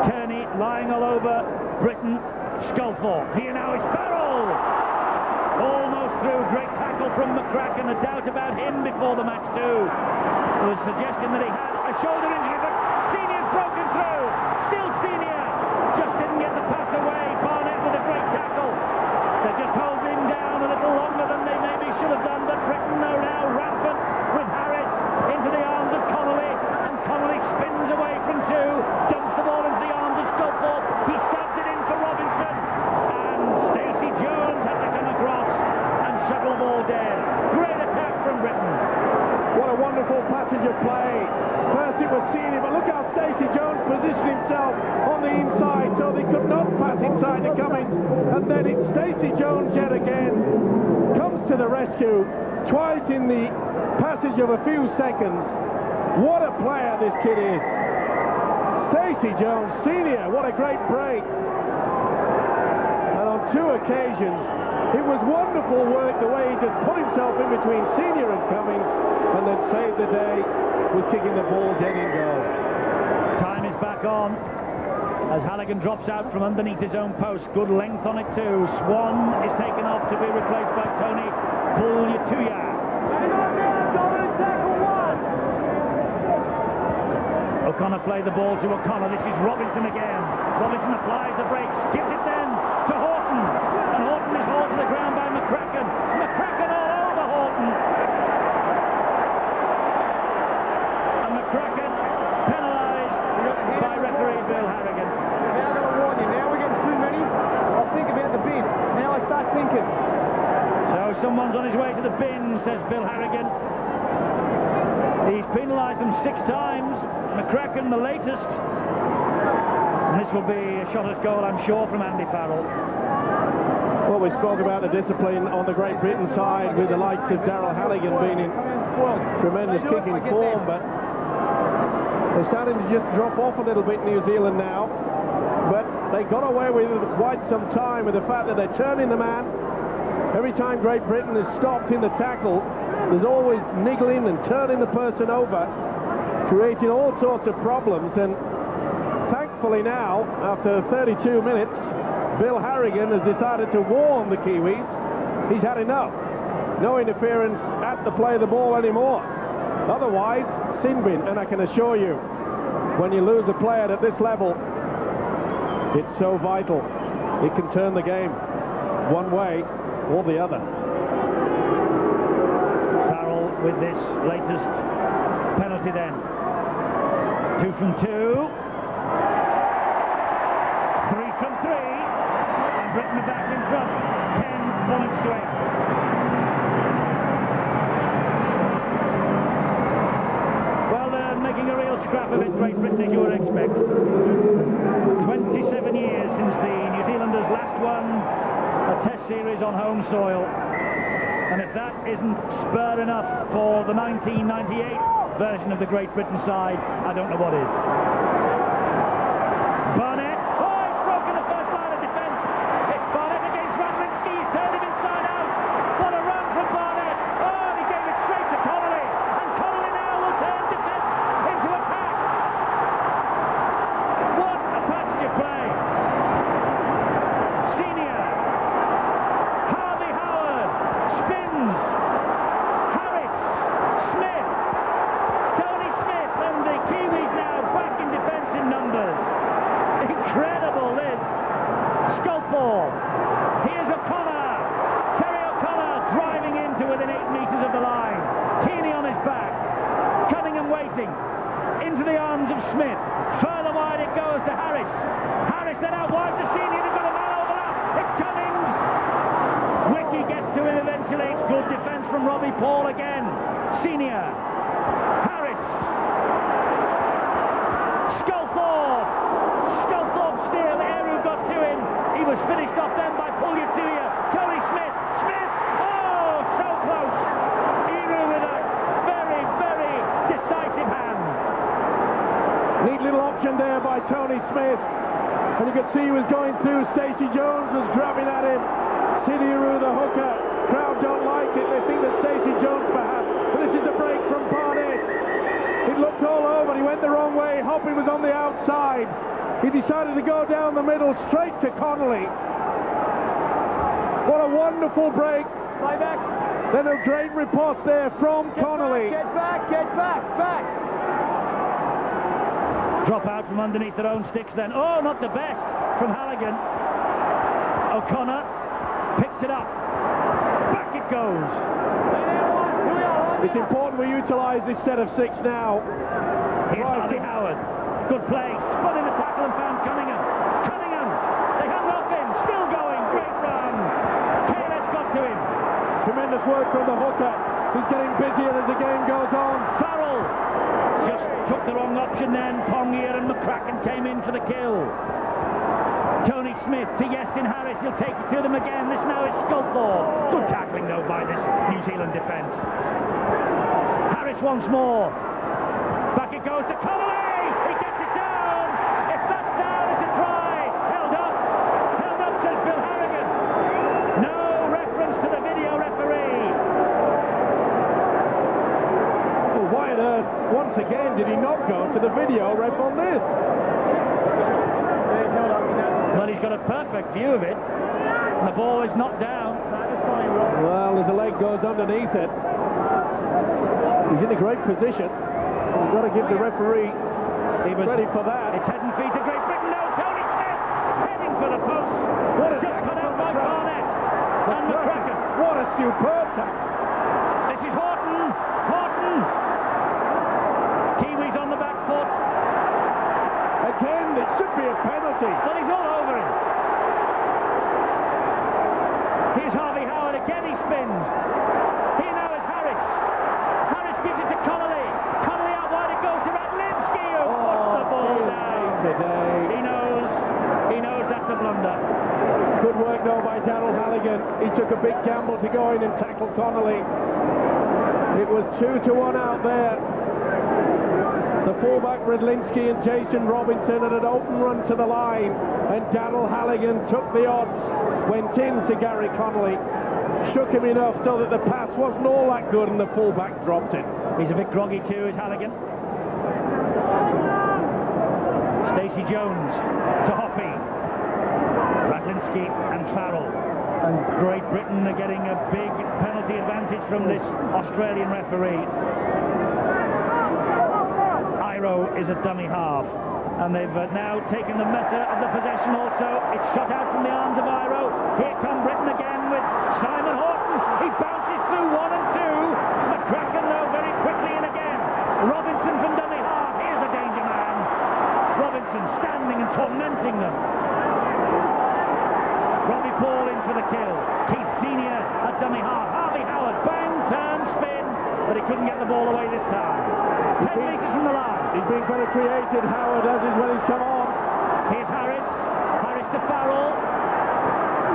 Kearney lying all over Britain. Sculthorpe. Here now is Farrell. Almost through. Great tackle from McCracken. A doubt about him before the match too. There was a suggestion that he had a shoulder injury, but Senior's broken through. Still Senior. Just didn't get the pass away. Barnett with a great tackle. They just hold him down a little longer than they maybe should have done, but Britain are now rampant with Harris into the arms of Connolly, and Connolly spins away from 2, dumps the ball into the arms of Sculthorpe. He stabs it in for Robinson, and Stacey Jones had to come across and shuttle the ball dead. Great attack from Britain. What a wonderful passage of play. First it was Senior, but look how Stacey Jones positioned himself on the inside so they could not pass inside to Cummins. And then it's Stacey Jones yet again. Comes to the rescue, twice in the passage of a few seconds. What a player this kid is. Stacey Jones, Senior, what a great break. And on 2 occasions, it was wonderful work the way he just put himself in between Senior and Cummins and then saved the day with kicking the ball dead in goal. Time is back on as Halligan drops out from underneath his own post. Good length on it too. Swan is taken off to be replaced by Tony Bulyatuya. O'Connor played the ball to O'Connor. This is Robinson again. Robinson applies the brakes, gives it then to Horton, and Horton is hauled to the ground by McCracken. McCracken all over Horton, and McCracken penalised by referee Bill Harrigan. Now I'm going to warn you, now we're getting too many. I'll think about the bin. Now I start thinking. So someone's on his way to the bin, says Bill Harrigan. He's penalised them 6 times. McCracken the latest. And this will be a shot at goal, I'm sure, from Andy Farrell. Well, we spoke about the discipline on the Great Britain side with the likes of Darryl Halligan being in tremendous kicking form, but they're starting to just drop off a little bit, New Zealand now. But they got away with it for quite some time with the fact that they're turning the man. Every time Great Britain is stopped in the tackle, there's always niggling and turning the person over, creating all sorts of problems. And thankfully now, after 32 minutes, Bill Harrigan has decided to warn the Kiwis. He's had enough. No interference at the play of the ball anymore. Otherwise, sin bin. And I can assure you, when you lose a player at this level, it's so vital. It can turn the game one way or the other. Farrell with this latest penalty then. 2 from 2. 3 from 3. And Britain are back in front. 10 points to 8. Well, they're making a real scrap of it, Great Britain, as you would expect. 27 years since the New Zealanders last won a Test series on home soil. And if that isn't spur enough for the 1998 version of the Great Britain side, I don't know what is. Barnett, oh, he's broken the first line of defence. wins. Harris, Smith, Tony Smith, and the Kiwis now back in defence in numbers. Incredible, this. Sculptor. Here's O'Connor. Terry O'Connor driving into within 8 metres of the line. Kearney on his back. Cunningham waiting. Into the arms of Smith. Further wide it goes to Harris. Harris then out wide to Senior. They've got a man overlap. It's Cummings. Wiki gets to him eventually. Good defence from Robbie Paul again. Senior. Harris. Sculthorpe. Sculthorpe still. Eru got to him. He was finished off then by Pugliatuia. Tony Smith. Smith. Oh, so close. Eru with a very, very decisive hand. Neat little option there by Tony Smith. And you could see he was going through. Stacey Jones was grabbing at him. Sidiru, the hooker. Crowd don't like it. They think that Stacey Jones perhaps. But this is the break from Barnett. It looked all over. He went the wrong way. Hopping was on the outside. He decided to go down the middle straight to Connolly. What a wonderful break. Play back. Then a great riposte there from Connolly. Get back, back. Drop out from underneath their own sticks then. Oh, not the best from Halligan. O'Connor picks it up. Back it goes. It's important we utilise this set of 6 now. Here's Harvey Howard. Good play. Spun in the tackle and found Cunningham. Cunningham. They hung off him. Still going. Great run. KLS got to him. Tremendous work from the hooker. He's getting busier as the game goes on. Farrell just took the wrong option then. Pongier and McCracken came in for the kill. Tony Smith to Yestin Harris. He'll take it to them again. This now is Sculthorpe. Good tackling though by this New Zealand defence. Harris once more. Back it goes to Connolly. He gets it down. If that's down, it's a try. Held up, says Bill Harrigan. No reference to the video referee. Well, why on earth, once again, did he not go to the video ref on this? Well, he's got a perfect view of it. The ball is not down. Well, as the leg goes underneath it, he's in a great position. You've got to give the referee credit for that. It's head and feet to Great Britain. No, Tony Smith heading for the post. What a just cut out by Barnett and McCracken. What a superb tackle. This is Horton. Kiwis on the back foot. Again, it should be a penalty. Well, he's all over him. Here's Harvey Howard again. He spins. Here now is Harris. Harris gives it to Connolly. Connolly out wide. It goes to Radlinski, who puts the ball down. Today. He knows that's a blunder. Good work though by Daryl Halligan. He took a big gamble to go in and tackle Connolly. It was 2-1 out there. The fullback Radlinski and Jason Robinson had an open run to the line, and Daryl Halligan took the odds, went in to Gary Connolly, shook him enough so that the pass wasn't all that good and the fullback dropped it. He's a bit groggy too, is Halligan. Stacey Jones to Hoppy. Radlinski and Farrell. And Great Britain are getting a big penalty advantage from this Australian referee. Iro is a dummy half, and they've now taken the matter of the possession also. It's shot out from the arms of Iro. Here come Britain again with Simon Horton. He bounces through 1 and 2. McCracken though very quickly in again. Robinson from dummy half. Here's a danger man. Robinson standing and tormenting them. Robbie Paul in for the kill. Keith Senior at dummy half. Harvey Howard, bang, turn, spin, but he couldn't get the ball away this time. 10 metres from the line. He's been very creative, Howard, as is when he's come on. Here's Harris. Harris to Farrell.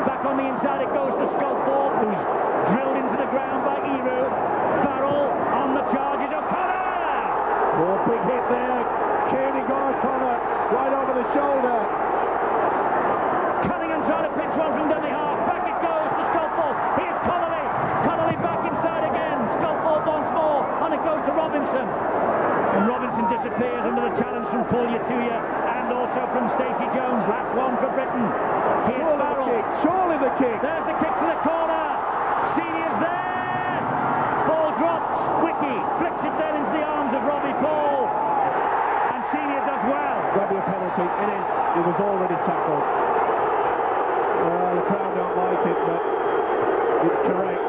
Back on the inside it goes to Sculthorpe, who's drilled into the ground by Eru. Farrell on the charge is O'Connor. Oh, big hit there. Kearney got O'Connor right over the shoulder. Cunningham trying to pitch one from dummy half. Back it goes to Sculthorpe. Here's Connolly. Connolly back inside again. Sculthorpe once more. And it goes to Robinson. And Robinson disappears under the challenge from Pugliatuia and also from Stacey Jones. Last one for Britain. Here's Farrell. Surely the kick. There's the kick to the corner. Senior's there. Dwickie flicks it then into the arms of Robbie Paul, and Senior does well. Got to be a penalty. It is. It was already tackled. The crowd don't like it, but it's correct.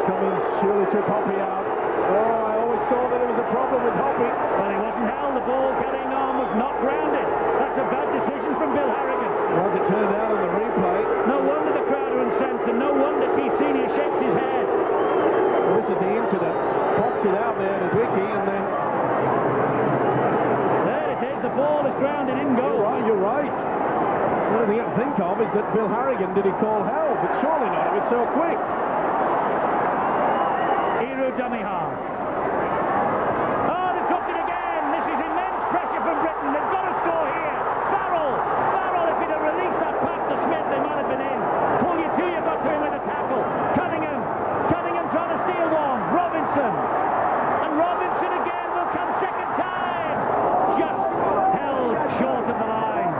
Cummins surely took Hoppy out. Oh, I always thought that there was a problem with Hoppy. Well, he wasn't held. The ball carrying on was not grounded. That's a bad decision from Bill Harrigan. Well, as it turned out on the replay. No wonder the crowd are incensed, and no wonder Keith Senior shakes his head. Well, this is the incident. Pops it out there to Dwickie, and then... There it is. The ball is grounded in goal. You're right. The only thing I can think of is that Bill Harrigan, did he call hell? But surely not. It was so quick. Eru dummy half. Oh, they've cooked it again. This is immense pressure from Britain. They've got to score here. Farrell, if he'd have released that pass to Smith, they might have been in. Pull you two, you got to him with a tackle. Cunningham trying to steal one. Robinson. And Robinson again will come second time. Just held short of the line.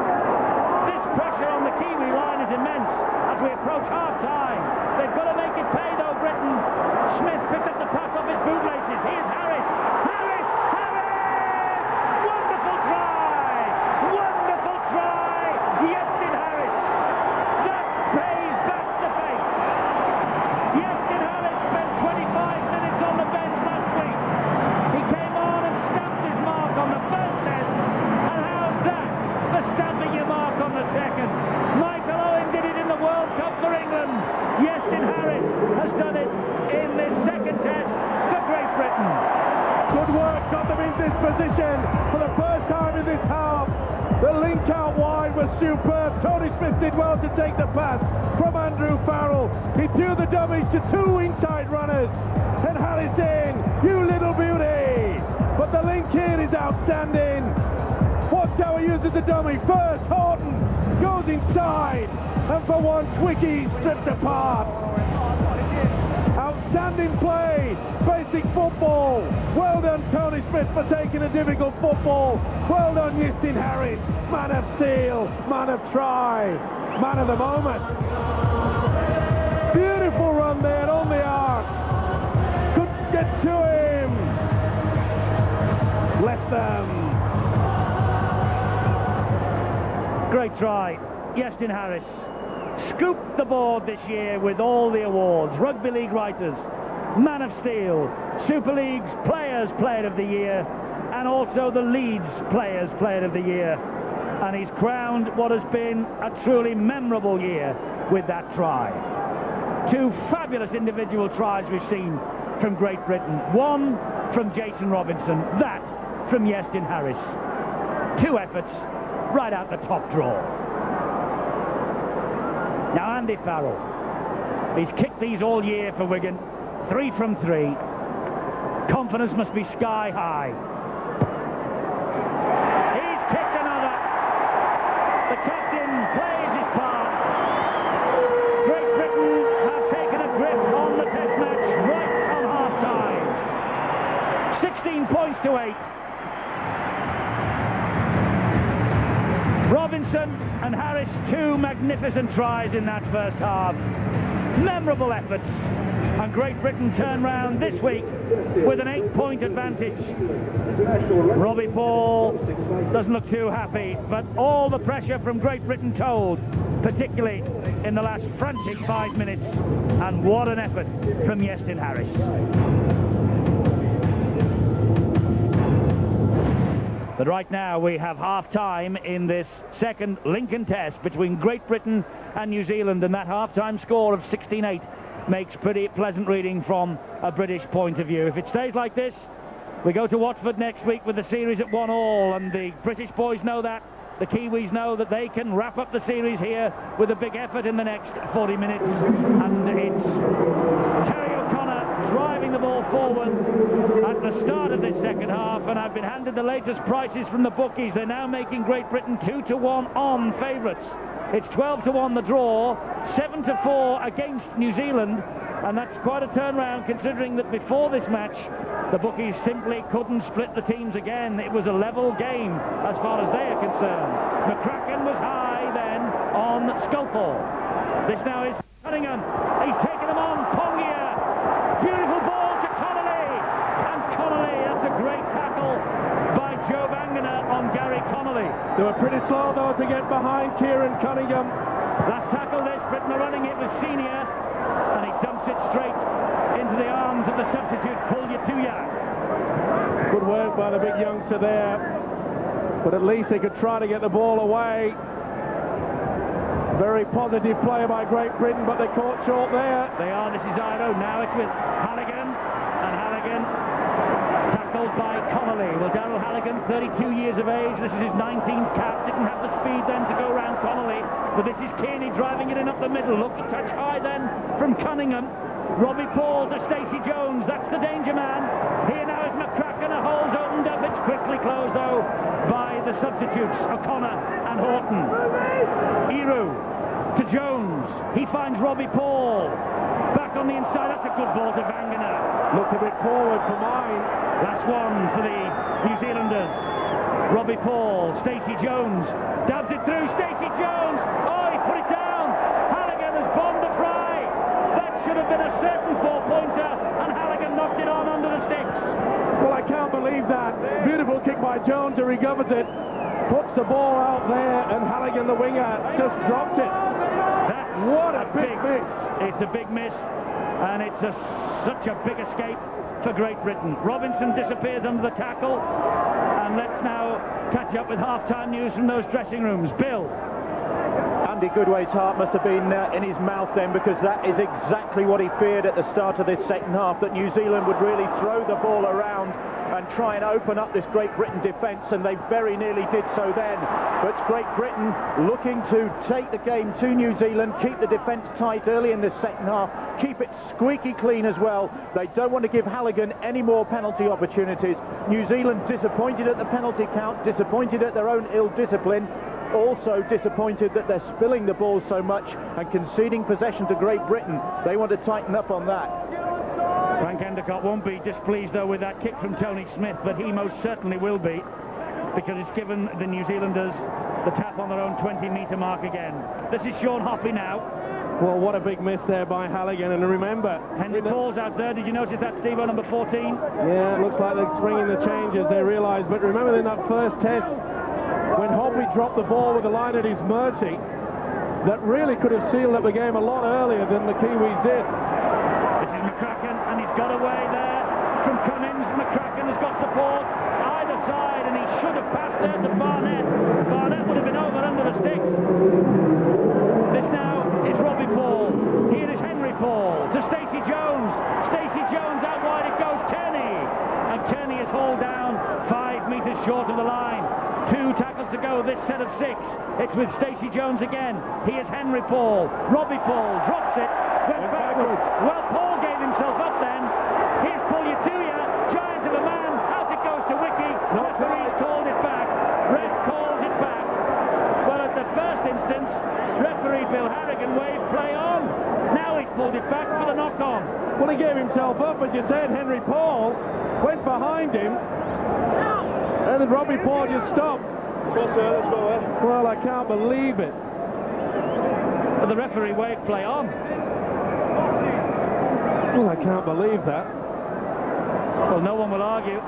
This pressure on the Kiwi line is immense as we approach half-time. They've got to make it pay though, Britain. Smith picked up the pass off his bootlaces. Here's Harris. Harris! Wonderful try! Wonderful try! Yestin Harris. That pays back the face. Yestin Harris spent 25 minutes on the bench last week. He came on and stamped his mark on the first test. And how's that for stamping your mark on the second? Michael Owen did it in the World Cup for England. Yestin Harris has done it in this second test for Great Britain. Good work, got them in this position for the first time in this half. The link out wide was superb. Tony Smith did well to take the pass from Andrew Farrell. He threw the dummies to two inside runners. And Harris in, you little beauty. But the link in is outstanding. Watch how he uses the dummy. First, Horton goes inside. And for once, Wiki stripped apart. Outstanding play, basic football. Well done, Tony Smith, for taking a difficult football. Well done, Yestin Harris, man of steel, man of try, man of the moment. Beautiful run there on the arc. Couldn't get to him. Left them. Great try, Yestin Harris. Scooped the board this year with all the awards. Rugby League writers, Man of Steel, Super League's Players Player of the Year, and also the Leeds Players Player of the Year. And he's crowned what has been a truly memorable year with that try. Two fabulous individual tries we've seen from Great Britain. One from Jason Robinson, that from Yestin Harris. Two efforts right out the top draw. Now Andy Farrell, he's kicked these all year for Wigan, 3 from 3. Confidence must be sky high. He's kicked another. The captain plays his part. Great Britain have taken a grip on the test match right on half-time. 16 points to 8. Robinson and Harris, two magnificent tries in that first half. Memorable efforts. And Great Britain turn round this week with an 8-point advantage. Robbie Paul doesn't look too happy, but all the pressure from Great Britain told, particularly in the last frantic 5 minutes. And what an effort from Yestin Harris. But right now we have half-time in this second Lincoln Test between Great Britain and New Zealand, and that half-time score of 16-8 makes pretty pleasant reading from a British point of view. If it stays like this, we go to Watford next week with the series at 1-1, and the British boys know that. The Kiwis know that they can wrap up the series here with a big effort in the next 40 minutes. And it's Terry O'Connor driving the ball forward at the start of this second half, and I've been handed the latest prices from the bookies. They're now making Great Britain 2-1 on favourites. It's 12-1 the draw, 7-4 against New Zealand, and that's quite a turnaround considering that before this match the bookies simply couldn't split the teams again. It was a level game as far as they are concerned. McCracken was high then on Sculpor. This now is Cunningham. He's taken him on. Pongia. Beautiful ball to Connolly. They were pretty slow, though, to get behind Kieran Cunningham. Last tackle this, Britain are running it with Senior, and he dumps it straight into the arms of the substitute, Puljatuya. Good work by the big youngster there, but at least they could try to get the ball away. Very positive play by Great Britain, but they caught short there. They are, this is Iro, now it's with Halligan, and Halligan tackled by Connolly. Well, Darrell Halligan, 32 years of age, this is his 19th cap, didn't have the speed then to go round Connolly, but this is Kearney driving it in up the middle. Look, a touch high then from Cunningham. Robbie Paul to Stacey Jones, that's the danger man. Here now is McCracken, a hole's opened up, it's quickly closed though by the substitutes, O'Connor and Horton. Iru to Jones, he finds Robbie Paul, back on the inside, that's a good ball to Wangener. Looked a bit forward for mine. Last one for the New Zealanders. Robbie Paul, Stacey Jones, dabs it through, Stacey Jones, oh, he put it down. Halligan has bombed the try. That should have been a certain four-pointer, and Halligan knocked it on under the sticks. Well, I can't believe that. Beautiful kick by Jones, who recovers it, puts the ball out there, and Halligan, the winger, just dropped it. What a big miss. It's a big miss, and it's such a big escape for Great Britain. Robinson disappears under the tackle, and let's now catch up with half-time news from those dressing rooms. Bill. Andy Goodway's heart must have been in his mouth then, because that is exactly what he feared at the start of this second half, that New Zealand would really throw the ball around and try and open up this Great Britain defence, and they very nearly did so then. But Great Britain looking to take the game to New Zealand, keep the defence tight early in this second half, keep it squeaky clean as well. They don't want to give Halligan any more penalty opportunities. New Zealand disappointed at the penalty count, disappointed at their own ill-discipline, also disappointed that they're spilling the ball so much and conceding possession to Great Britain. They want to tighten up on that. Frank Endicott won't be displeased though with that kick from Tony Smith, but he most certainly will be, because it's given the New Zealanders the tap on their own 20-metre mark again. This is Sean Hoppy now. Well, what a big miss there by Halligan, and remember, Henry Paul's out there. Did you notice that, Steve, on number 14? Yeah, it looks like they're springing the changes, they realise, but remember in that first test, when Hoppy dropped the ball with the line at his mercy, that really could have sealed up the game a lot earlier than the Kiwis did. This is McCracken, and he's got away there from Cummins. McCracken has got support either side, and he should have passed there to Barnett. Barnett would have been over under the sticks. This now is Robbie Paul. Here is Henry Paul to Stacey Jones. Stacey Jones out wide, it goes Kearney. And Kearney is hauled down 5 metres short of the line. 2 tackles to go, this set of 6. It's with Stacey Jones again. Here's Henry Paul. Robbie Paul drops it, went backwards. Well, Paul gave himself up then. Here's Puljatuya, giant of a man. Out it goes to Wiki. Referee's called it back. Ref calls it back. Well, at the first instance, referee Bill Harrigan waved play on. Now he's pulled it back for the knock-on. Well, he gave himself up, as you said. Henry Paul went behind him, and then Robbie Paul just stopped. Well, I can't believe it. But the referee waved play on. Well, I can't believe that. Well, no one will argue.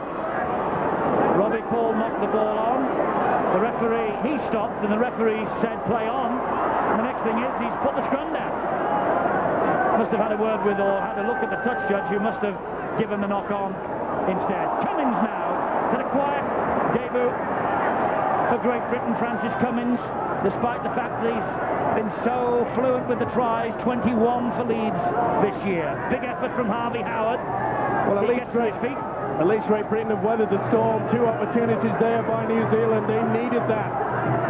Robbie Paul knocked the ball on. The referee, he stopped, and the referee said play on. And the next thing is he's put the scrum down. Must have had a word with or had a look at the touch judge, who must have given the knock on instead. Cummins now to the quiet debut for Great Britain, Francis Cummins, despite the fact that he's been so fluent with the tries. 21 for Leeds this year. Big effort from Harvey Howard. Well, at He least gets to his feet. At least Great Britain have weathered the storm. 2 opportunities there by New Zealand. They needed that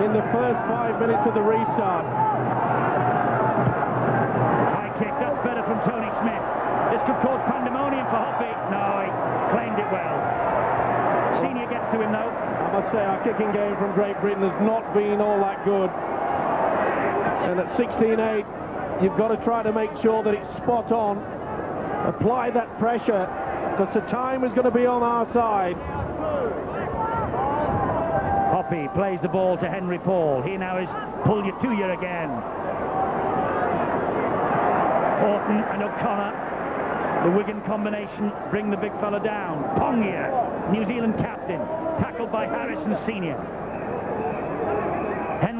in the first 5 minutes of the restart. High kick, that's better from Tony Smith. This could cause pandemonium for Hoppy. No, he claimed it well. Senior gets to him though. I must say, our kicking game from Great Britain has not been all that good. And at 16-8, you've got to try to make sure that it's spot on. Apply that pressure, because the time is going to be on our side. Hoppy plays the ball to Henry Paul. Here now is Puljatuya again. Horton and O'Connor, the Wigan combination, bring the big fella down. Pongia, New Zealand captain, tackled by Harrison Senior.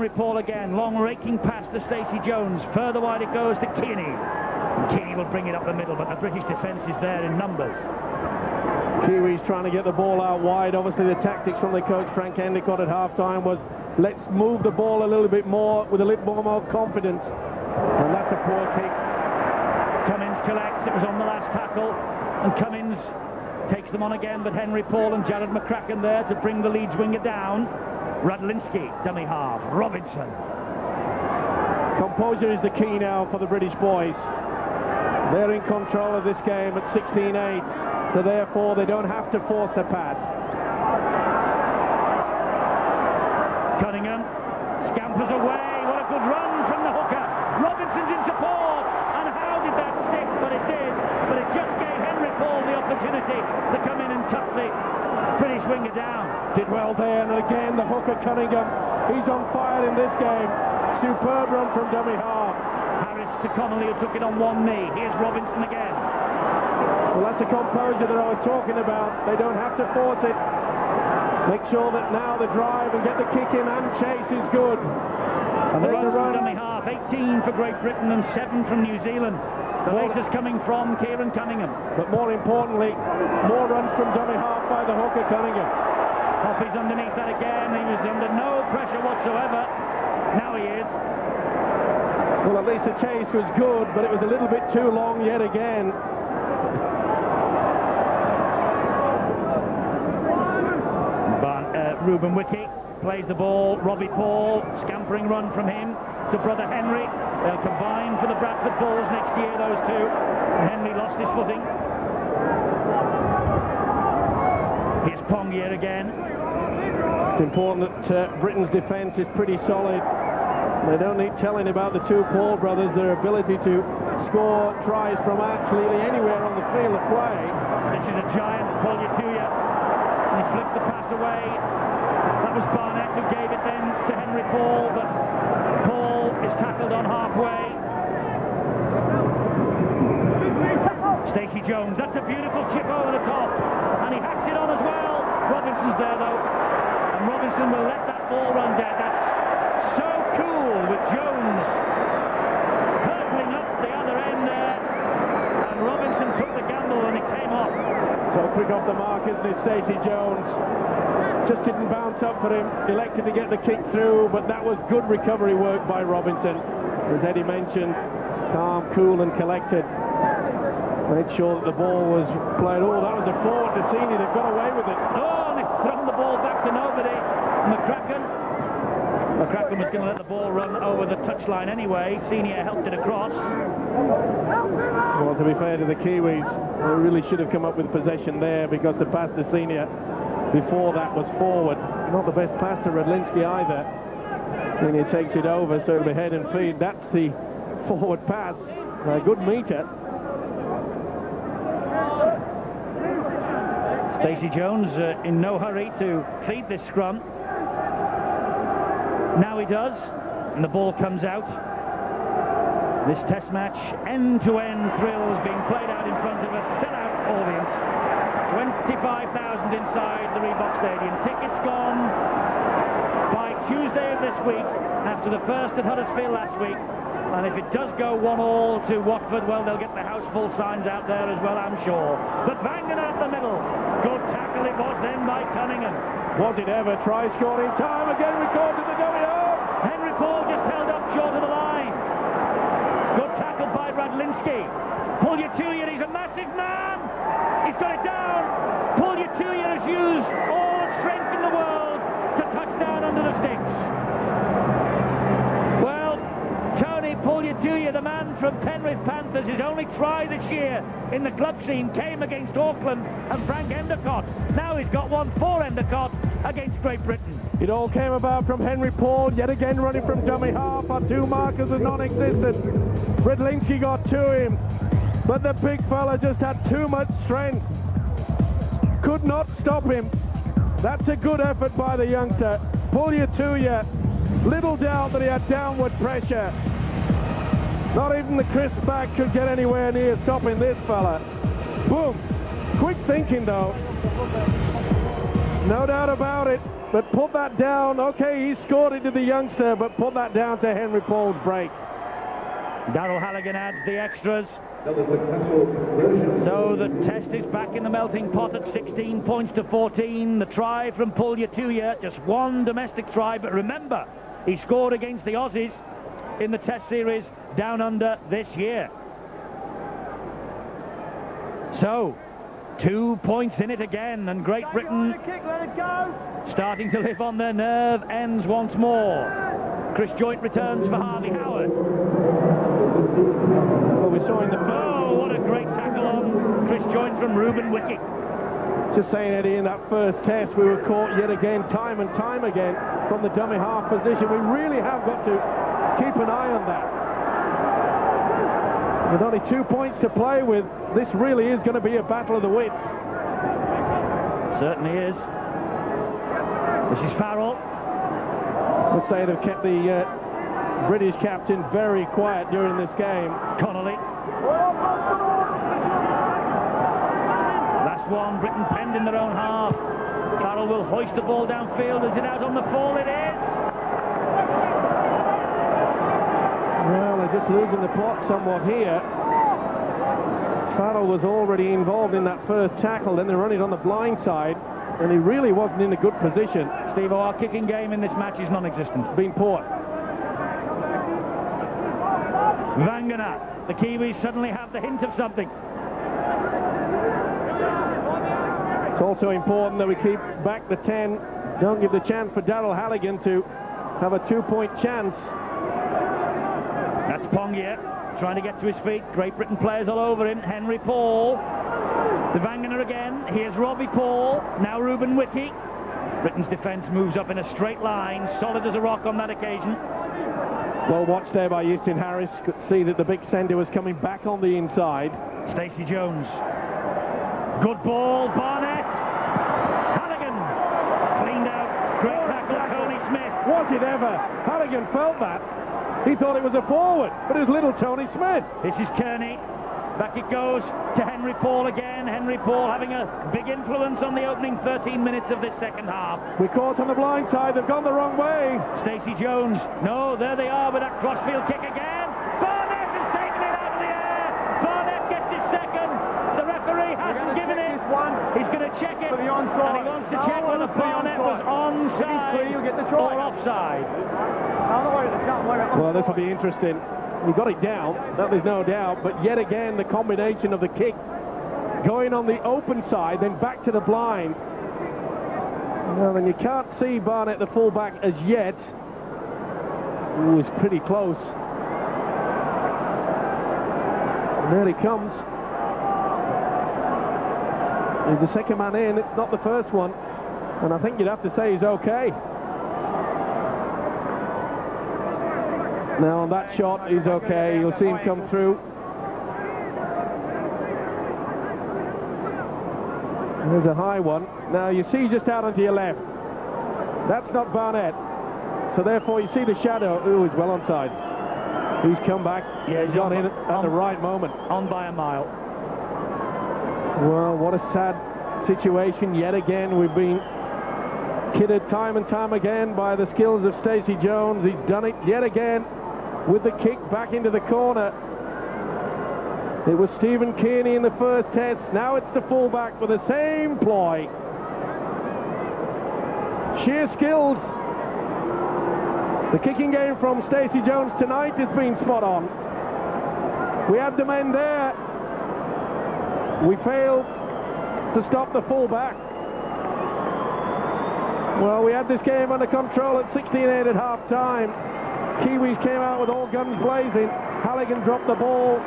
Henry Paul again. Long raking pass to Stacey Jones. Further wide it goes to Keaney. And Keaney will bring it up the middle, but the British defence is there in numbers. Kiwis trying to get the ball out wide. Obviously the tactics from the coach Frank Endicott at half-time was let's move the ball a little bit more with a little more confidence. And that's a poor kick. Cummins collects. It was on the last tackle. And Cummins takes them on again, but Henry Paul and Jared McCracken there to bring the Leeds winger down. Radlinski, dummy half. Robinson. Composure is the key now for the British boys. They're in control of this game at 16-8, so therefore they don't have to force a pass. Cunningham scampers away. What a good run from the hooker. Robinson's in support, and how did that stick? But it did. But it just gave Henry Paul the opportunity to come in and cut the British winger down. Did well there, and again the hooker Cunningham. He's on fire in this game. Superb run from dummy half. Harris to Connolly, who took it on one knee. Here's Robinson again. Well, that's the composure that I was talking about. They don't have to force it. Make sure that now the drive and get the kick in and chase is good. And The then the runs from run. dummy half, 18 for Great Britain and 7 from New Zealand. The latest coming from Kieran Cunningham. But more importantly, more runs from dummy half by the hooker Cunningham. Hoppy's underneath that again. He was under no pressure whatsoever. Now he is. Well, at least the chase was good, but it was a little bit too long yet again. Ruben Wiki plays the ball. Robbie Paul, scampering run from him to brother Henry. They'll combine for the Bradford Bulls next year, those two. Henry lost his footing. Here's Pongier again. It's important that Britain's defence is pretty solid. They don't need telling about the two Paul brothers, their ability to score tries from absolutely anywhere on the field of play. This is a giant, Paul Yatuya. He flipped the pass away. That was Barnett who gave it then to Henry Paul, but Paul is tackled on halfway. Stacey Jones, that's a beautiful chip over the top, and he hacks it on as well. Robinson's there though, and Robinson will let that ball run dead. That's so cool with Jones hurtling up the other end there, and Robinson took the gamble and it came off. So quick off the mark, isn't it, Stacey Jones? Just didn't bounce up for him, elected to get the kick through, but that was good recovery work by Robinson. As Eddie mentioned, calm, cool and collected. Made sure that the ball was played. Oh, that was a forward to Sini. They've got away with it. Oh, and they've thrown the ball back to nobody. McCracken was going to let the ball run over the touchline anyway. Senior helped it across. Well, to be fair to the Kiwis, they really should have come up with possession there, because the pass to Senior before that was forward. Not the best pass to Radlinski either. Senior takes it over, so it'll be head and feed. That's the forward pass. A good meter. Stacey Jones in no hurry to feed this scrum. Now he does, and the ball comes out. This test match, end-to-end thrills being played out in front of a sellout audience. 25,000 inside the Reebok Stadium. Tickets gone by Tuesday of this week, after the first at Huddersfield last week. And if it does go 1-1 to Watford, well, they'll get the house full signs out there as well, I'm sure. But banging out the middle. Good tackle it was then by Cunningham. Was it ever? Try scoring time again, recorded the dummy home. Henry Paul just held up short of the line. Good tackle by Radlinski. Paul Yatuya, he's a massive man. He's got it down. Paul Yatuya has used all the strength in the world to touch down under the sticks. Well, Tony, Paul Yatuya, the man from Penrith Panthers, his only try this year in the club scene came against Auckland and Frank Endicott. Now he's got one for Endicott against Great Britain. It all came about from Henry Paul, yet again running from dummy half. Our two markers are non-existent. Radlinski got to him, but the big fella just had too much strength. Could not stop him. That's a good effort by the youngster. Paul Yatuya, little doubt that he had downward pressure. Not even the crisp back could get anywhere near stopping this fella. Boom. Quick thinking though. No doubt about it. But put that down. Okay, he scored it to the youngster, but put that down to Henry Paul's break. Darryl Halligan adds the extras. So the test is back in the melting pot at 16 points to 14. The try from Pulya Tuya, just one domestic try, but remember, he scored against the Aussies in the test series down under this year. So 2 points in it again, and Great Britain starting to live on their nerve ends once more. Chris Joynt returns for Harvey Howard. Well, we saw in the first... Oh, what a great tackle on Chris Joynt from Ruben Wiki. Just saying, Eddie, in that first test, we were caught yet again, time and time again, from the dummy half position. We really have got to keep an eye on that. With only 2 points to play with, this really is going to be a battle of the wits. Certainly is. This is Farrell. Let's say they've kept the British captain very quiet during this game. Connolly. Last one, Britain penned in their own half. Farrell will hoist the ball downfield. Is it out on the fall? It is! Well, they're just losing the plot somewhat here. Farrell was already involved in that first tackle, then they run it on the blind side, and he really wasn't in a good position. Steve, our kicking game in this match is non-existent. Been poor. Vangana, the Kiwis suddenly have the hint of something. It's also important that we keep back the 10. Don't give the chance for Darryl Halligan to have a 2-point chance. That's Pongia trying to get to his feet. Great Britain players all over him. Henry Paul. The Vangana again. Here's Robbie Paul. Now Ruben Wiki. Britain's defence moves up in a straight line. Solid as a rock on that occasion. Well watched there by Euston Harris. Could see that the big sender was coming back on the inside. Stacey Jones. Good ball. Barnett. Halligan. Cleaned out. Great tackle. Tony Smith. Was it ever? Halligan felt that. He thought it was a forward, but it was little Tony Smith. This is Kearney. Back it goes to Henry Paul again. Henry Paul having a big influence on the opening 13 minutes of this second half. We're caught on the blind side. They've gone the wrong way. Stacey Jones. No, there they are with that crossfield kick again. Barnett has taken it out of the air. Barnett gets his second. The referee hasn't given it. He's going to check it. And he wants to check whether Barnett was onside or offside. Well, this will be interesting. We got it down, that there's no doubt, but yet again the combination of the kick going on the open side, then back to the blind. Well, and you can't see Barnett, the fullback, as yet. Ooh, it's pretty close. And there he comes. He's the second man in, it's not the first one. And I think you'd have to say he's okay. Now on that shot, he's okay. You'll see him come through. There's a high one. Now you see just out onto your left. That's not Barnett. So therefore you see the shadow. Ooh, he's well onside. He's come back. Yeah, he's gone in at the right moment. On by a mile. Well, what a sad situation yet again. We've been kidded time and time again by the skills of Stacey Jones. He's done it yet again with the kick back into the corner. It was Stephen Kearney in the first test. Now it's the fullback with the same ploy. Sheer skills. The kicking game from Stacey Jones tonight has been spot on. We had the men there. We failed to stop the fullback. Well, we had this game under control at 16-8 at half-time. Kiwis came out with all guns blazing. Halligan dropped the ball.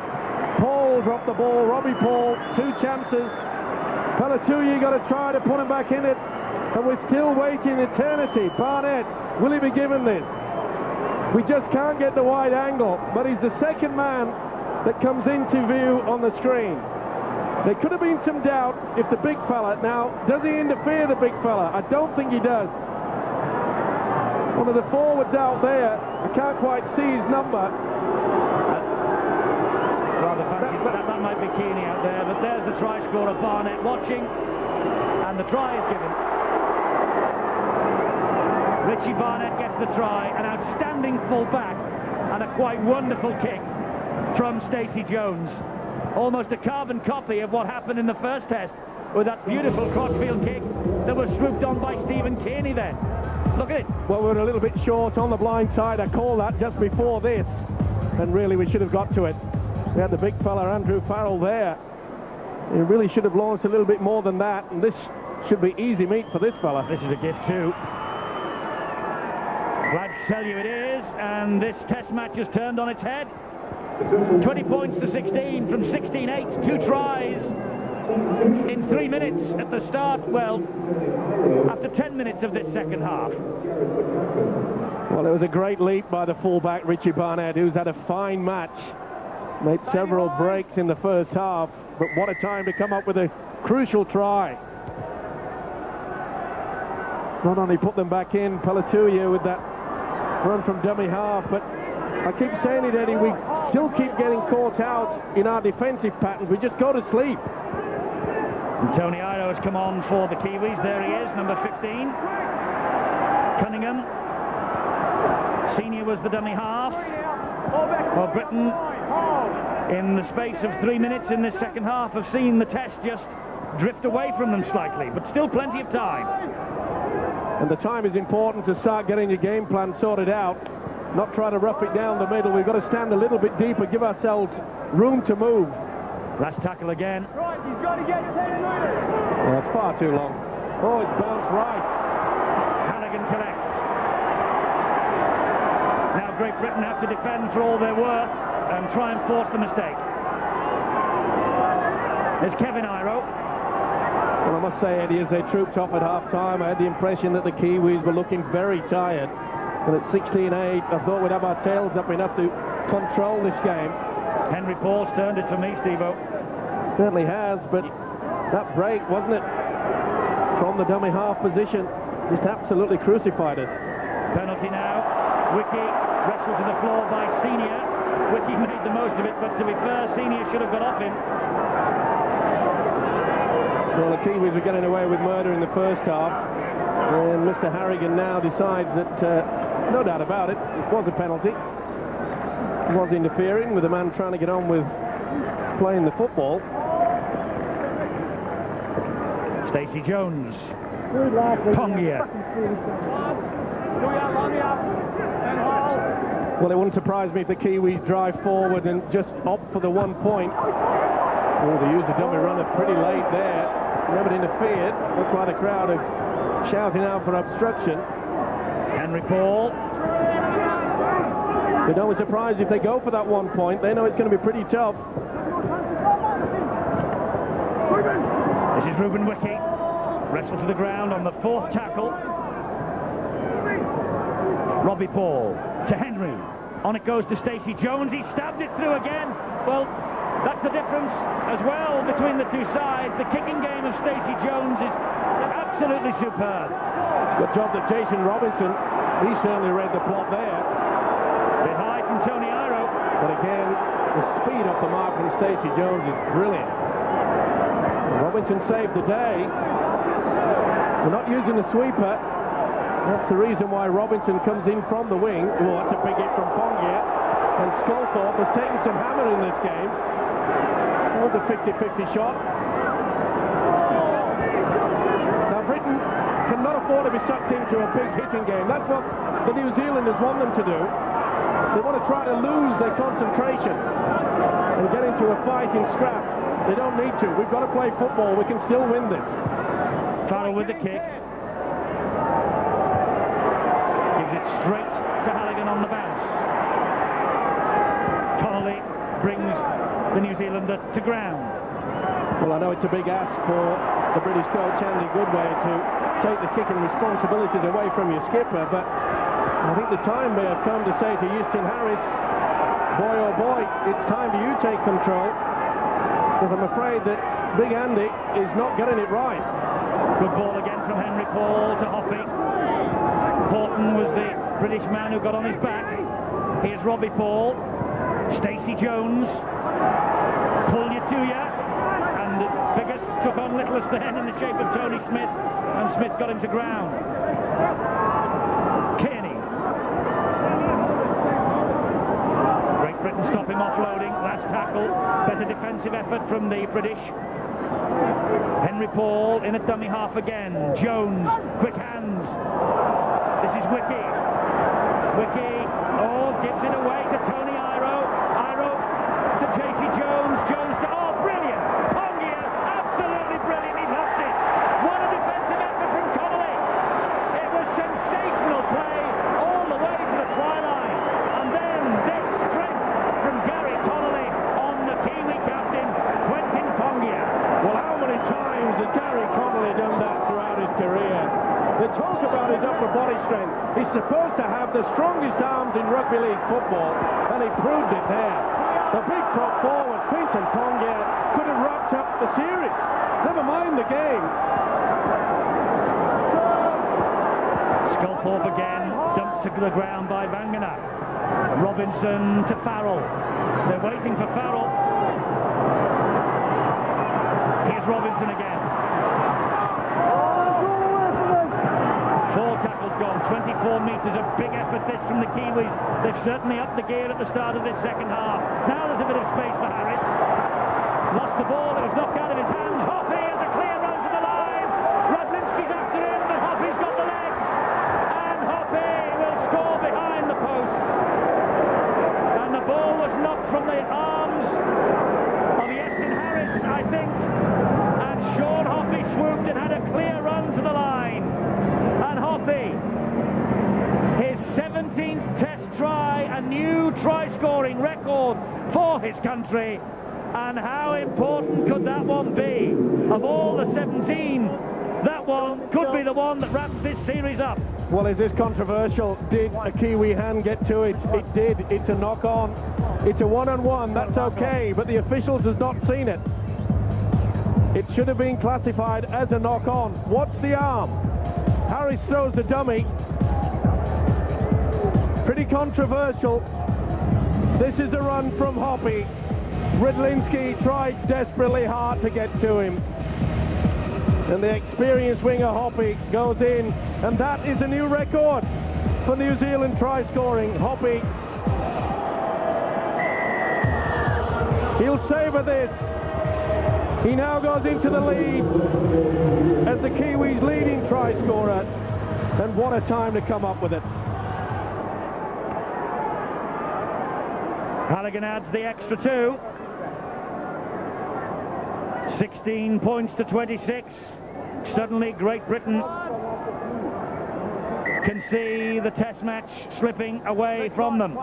Paul dropped the ball. Robbie Paul, 2 chances. Pelatuyi got to try to put him back in it. And we're still waiting eternity. Barnett, will he be given this? We just can't get the wide angle. But he's the second man that comes into view on the screen. There could have been some doubt if the big fella, now, does he interfere, the big fella? I don't think he does. One of the forwards out there, I can't quite see his number. Rather fancy, that might be Kearney out there, but there's the try scorer, Barnett watching, and the try is given. Richie Barnett gets the try, an outstanding full-back and a quite wonderful kick from Stacey Jones. Almost a carbon copy of what happened in the first test with that beautiful crossfield kick that was swooped on by Stephen Kearney then. Look at it. Well, we're a little bit short on the blind side. I called that just before this, and really we should have got to it. We had the big fella Andrew Farrell there. He really should have launched a little bit more than that, and this should be easy meat for this fella. This is a gift too. Glad to tell you it is, and this test match has turned on its head. 20 points to 16 from 16-8, 2 tries in 3 minutes at the start, well, after 10 minutes of this second half. Well, it was a great leap by the fullback Richie Barnett, who's had a fine match. Made several breaks in the first half, but what a time to come up with a crucial try. Not only put them back in, Pelatuia with that run from dummy half, but I keep saying it, Eddie, we still keep getting caught out in our defensive patterns. We just go to sleep. And Tony Iro has come on for the Kiwis. There he is, number 15. Cunningham. Senior was the dummy half. Well, Britain, in the space of 3 minutes in this second half, have seen the test just drift away from them slightly, but still plenty of time. And the time is important to start getting your game plan sorted out, not try to rough it down the middle. We've got to stand a little bit deeper, give ourselves room to move. Last tackle again. Right, he's got to get 10 meters. Well, that's far too long. Oh, it's bounced right. Halligan collects. Now Great Britain have to defend for all they're worth and try and force the mistake. There's Kevin Iro. Well, I must say, Eddie, as they trooped off at half-time, I had the impression that the Kiwis were looking very tired. And at 16-8, I thought we'd have our tails up enough to control this game. Henry Paul's turned it for me, Steve-O. Certainly has, but that break, wasn't it, from the dummy half position, just absolutely crucified us. Penalty now. Wiki wrestled to the floor by Senior. Wiki made the most of it, but to be fair, Senior should have got off him. Well, the Kiwis were getting away with murder in the first half, and Mr. Harrigan now decides that, no doubt about it, it was a penalty. He was interfering with a man trying to get on with playing the football. Stacey Jones. Pongia. Well, it wouldn't surprise me if the Kiwis drive forward and just opt for the 1 point. Oh, they used a dummy runner pretty late there. Never interfered. That's why the crowd are shouting out for obstruction. Henry Paul. They don't be surprised if they go for that 1 point. They know it's going to be pretty tough. This is Ruben Wiki. Wrestled to the ground on the 4th tackle. Robbie Paul to Henry. On it goes to Stacey Jones. He stabbed it through again. Well, that's the difference as well between the two sides. The kicking game of Stacey Jones is absolutely superb. It's a good job that Jason Robinson, he certainly read the plot there. Bit high from Tony Iro. But again, the speed off the mark from Stacey Jones is brilliant. Robinson saved the day. We're not using the sweeper. That's the reason why Robinson comes in from the wing. Oh, that's a big hit from Pongia. And Sculthorpe has taken some hammer in this game. That was a 50-50 shot. Now Britain cannot afford to be sucked into a big hitting game. That's what the New Zealanders want them to do. They want to try to lose their concentration and get into a fighting scrap. They don't need to. We've got to play football. We can still win this. Farrell with the kick. Gives it straight to Halligan on the bounce. Connolly brings the New Zealander to ground. Well, I know it's a big ask for the British coach Andy Goodway to take the kicking responsibilities away from your skipper, but I think the time may have come to say to Houston Harris, boy oh boy, it's time for you to take control, because I'm afraid that Big Andy is not getting it right. Good ball again from Henry Paul to Hoppy. Horton was the British man who got on his back. Here's Robbie Paul. Stacey Jones. Pull you to ya. And Biggest took on littlest then in the shape of Tony Smith. And Smith got him to ground. stop him offloading. Last tackle. Better defensive effort from the British. Henry Paul in a dummy half again. Jones, quick hands. This is Wiki. Wiki, gives it away to Tony Iro. Iro to JC Jones. Jones to, brilliant. Pongia, absolutely brilliant. He lost it. What a defensive effort from Connolly. It was sensational play all the way to the try line. And then this strength from Gary Connolly on the Kiwi captain, Quentin Pongia. Well, how many times has Gary Connolly done that throughout his career? They talk about his upper body strength. He's supposed to have the strongest arms in rugby league football, and he proved it there. The big prop forward, Quentin Pongia, could have wrapped up the series. Never mind the game. Sculthorpe again, dumped to the ground by Vangana. Robinson to Farrell. They're waiting for Farrell. Here's Robinson again. 4 tackles gone, 24 metres, a big effort this from the Kiwis. They've certainly upped the gear at the start of this second half. Now there's a bit of space for Harris. Lost the ball, it was knocked out of his hands. Hoppy has a clear run to the line. Radlinski's after him, but Hoppy's got the legs. And Hoppy will score behind the posts. And the ball was knocked from the arms of Yeston Harris, I think. And Sean Hoppy swooped and had a clear run to the line. And Hoppy, his 17th test try, a new try-scoring record for his country. And how important could that one be? Of all the 17, that one could be the one that wraps this series up. Well, is this controversial? Did a Kiwi hand get to it? It did. It's a knock-on. It's a one-on-one. That's okay, but the officials has not seen it. It should have been classified as a knock-on. What's the arm? Harris throws the dummy. Pretty controversial. This is a run from Hoppy. Rydlinski tried desperately hard to get to him. And the experienced winger Hoppy goes in. And that is a new record for New Zealand try-scoring. Hoppy. He'll savour this. He now goes into the lead as the Kiwis' leading try-scorer. And what a time to come up with it. Halligan adds the extra 2. 16 points to 26. Suddenly Great Britain can see the test match slipping away from them.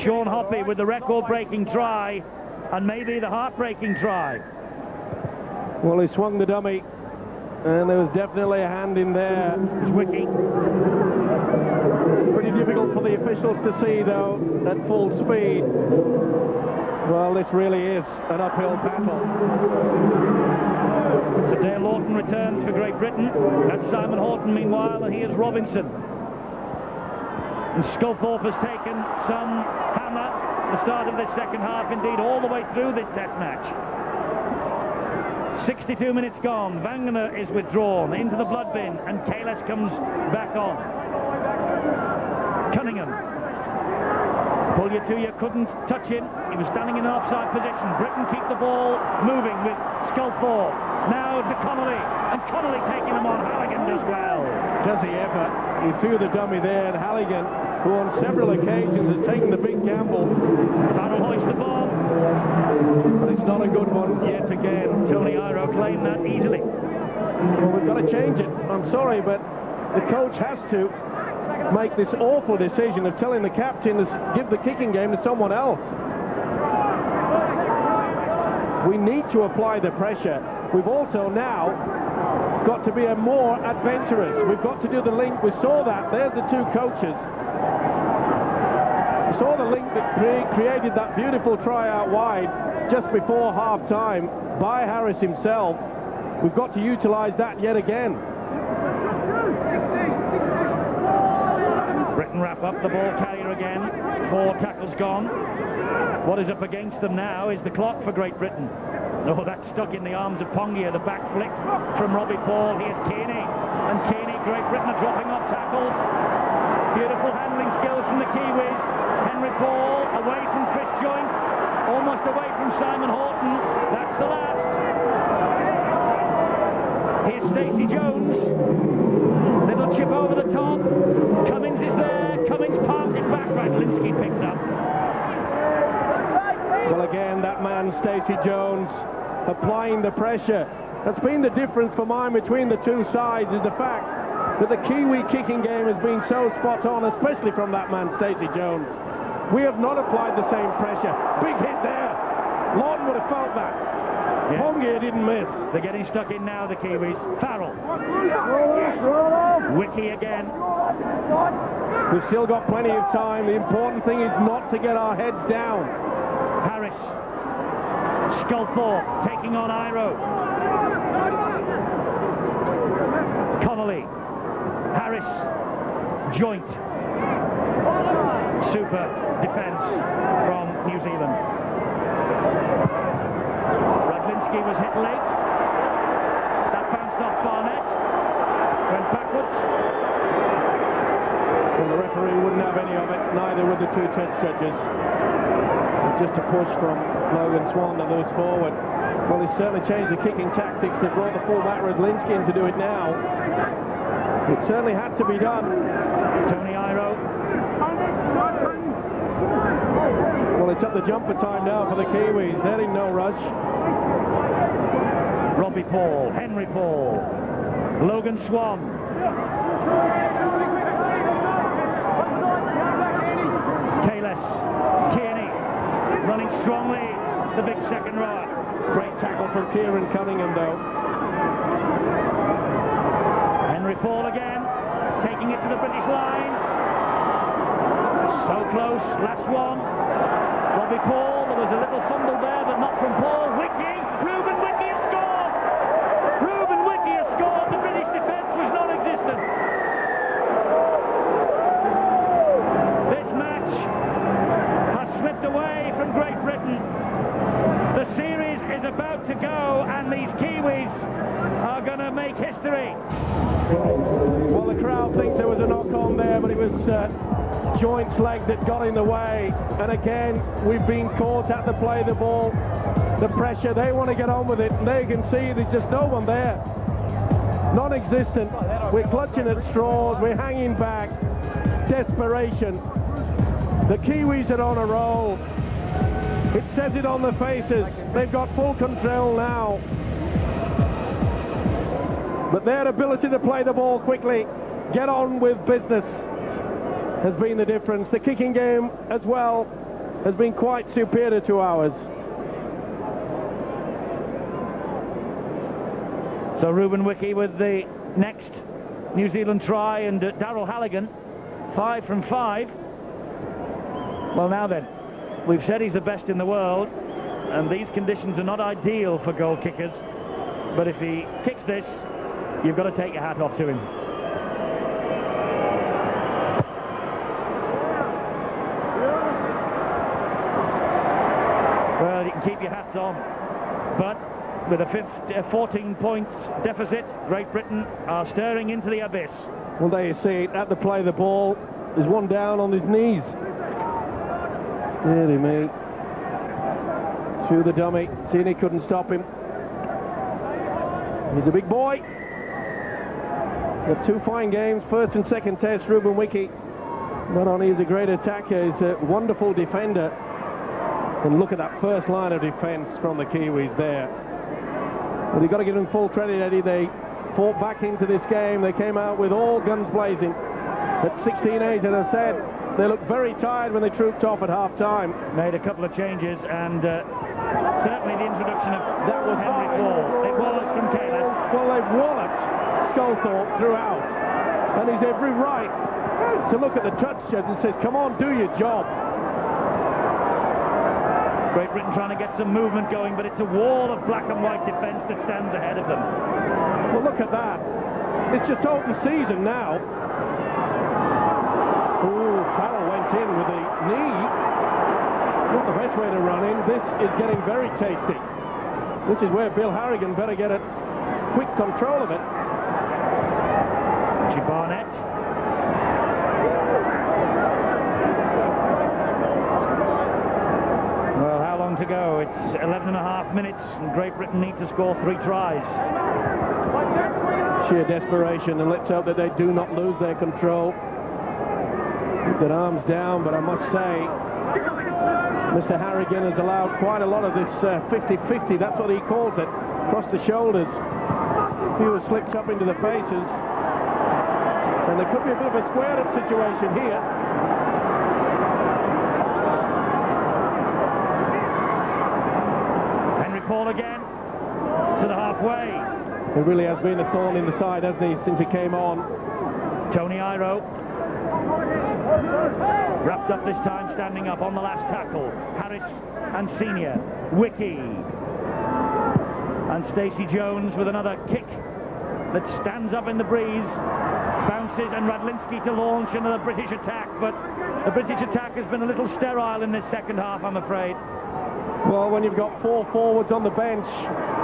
Sean Hoppy with the record-breaking try and maybe the heart-breaking try. Well, he swung the dummy and there was definitely a hand in there. It's Wiki. Pretty difficult for the officials to see though at full speed. Well, this really is an uphill battle. So Dale Lawton returns for Great Britain. That's Simon Horton meanwhile, and here's Robinson. And Sculthorpe has taken some hammer at the start of this second half, indeed all the way through this test match. 62 minutes gone. Vangana is withdrawn into the blood bin, and Kalis comes back on. Cunningham. Pulyatuya couldn't touch him. He was standing in an offside position. Britain keep the ball moving with Sculthorpe. Now to Connolly. And Connolly taking him on. Halligan does well. Does he ever? He threw the dummy there, and Halligan, who on several occasions has taken the big gamble. Farrell hoists the ball. But it's not a good one yet again. Tony Iro claimed that easily. Well, we've got to change it. I'm sorry, but the coach has to make this awful decision of telling the captain to give the kicking game to someone else. We need to apply the pressure. We've also now got to be more adventurous. We've got to do the link. We saw that. There's the two coaches. We saw the link that created that beautiful try out wide just before half-time by Harris himself. We've got to utilise that yet again. Britain wrap up the ball carrier again. 4 tackles gone. What is up against them now is the clock for Great Britain. Oh, that's stuck in the arms of Pongia. The back flick from Robbie Paul. Here's Kearney. And Kearney, Great Britain are dropping off tackles. Beautiful handling skills from the Kiwis. Henry Paul away from Chris Joint, almost away from Simon Horton. That's the last. Here's Stacey Jones. Little chip over the top. Cummings is there. Cummings parks it back. Radlinski picks up. Well, again, that man, Stacey Jones, applying the pressure. That's been the difference for mine between the two sides, is the fact that the Kiwi kicking game has been so spot on, especially from that man, Stacey Jones. We have not applied the same pressure. Big hit there. Lawton would have felt that. Yeah. Hongia didn't miss. They're getting stuck in now, the Kiwis. Farrell. Wiki again. We've still got plenty of time. The important thing is not to get our heads down. Harris. Sculthorpe taking on Iro. Connolly. Harris. Joint. Super defence from New Zealand. Radlinski was hit late. That bounced off Barnett. Went backwards. Well, the referee wouldn't have any of it, neither would the two test judges. Just a push from Logan Swan to lose forward. Well, he's certainly changed the kicking tactics. They brought the fullback Radlinski in to do it now. It certainly had to be done. Tony Iro. Well, it's up the jumper time now for the Kiwis. They're in no rush. Robbie Paul, Henry Paul, Logan Swan. Kalis, Kearney, running strongly, the big second rower. Great tackle from Kieran Cunningham, though. Henry Paul again, taking it to the British line. So close, last one. Robbie Paul, there was a little fumble there, but not from Paul. Wiki, Reuben Wiki has scored! Reuben Wiki has scored, the British defence was non-existent. This match has slipped away from Great Britain. The series is about to go, and these Kiwis are going to make history. Well, the crowd thinks there was a knock-on there, but it was Joint's leg that got in the way. And again, we've been caught at the play the ball. The pressure, they want to get on with it, and there you can see there's just no one there. Non-existent. We're clutching at straws, we're hanging back. Desperation. The Kiwis are on a roll. It says it on their faces. They've got full control now. But their ability to play the ball quickly, get on with business, has been the difference. The kicking game as well has been quite superior to ours. So Reuben Wiki with the next New Zealand try, and Darryl Halligan, 5 from 5. Well, now then, we've said he's the best in the world, and these conditions are not ideal for goal kickers, but if he kicks this, you've got to take your hat off to him. Well, you can keep your hats on, but with a 14-point deficit, Great Britain are staring into the abyss. Well, there you see it, at the play the ball, there's one down on his knees. Deary me. Through the dummy, Sini couldn't stop him. He's a big boy. Got two fine games, first and second test. Reuben Wiki, not only is a great attacker, he's a wonderful defender. And look at that first line of defence from the Kiwis there. But you've got to give them full credit, Eddie. They fought back into this game. They came out with all guns blazing. At 16-8, as I said, they looked very tired when they trooped off at half-time. Made a couple of changes, and certainly the introduction of Henry Paul. It was from Kalis. Well, they've walloped Sculthorpe throughout, and he's every right to look at the touch judge and says, come on, do your job. Great Britain trying to get some movement going, but it's a wall of black and white defence that stands ahead of them. Well, look at that. It's just open season now. Oh, Farrell went in with the knee. Not the best way to run in. This is getting very tasty. This is where Bill Harrigan better get a quick control of it. Richie Barnett. Well, how long to go? It's 11.5 minutes, and Great Britain need to score 3 tries. Sheer desperation, and let's hope that they do not lose their control. Keep their arms down, but I must say, Mr. Harrigan has allowed quite a lot of this 50-50, that's what he calls it, across the shoulders. A few slicks up into the faces, and there could be a bit of a square-up situation here. Henry Paul again, to the halfway. It really has been a thorn in the side, hasn't he, since he came on. Tony Iro, wrapped up this time, standing up on the last tackle. Harris and Senior, Wiki, and Stacey Jones with another kick that stands up in the breeze, bounces, and Radlinski to launch another British attack, but the British attack has been a little sterile in this second half, I'm afraid. Well, when you've got 4 forwards on the bench,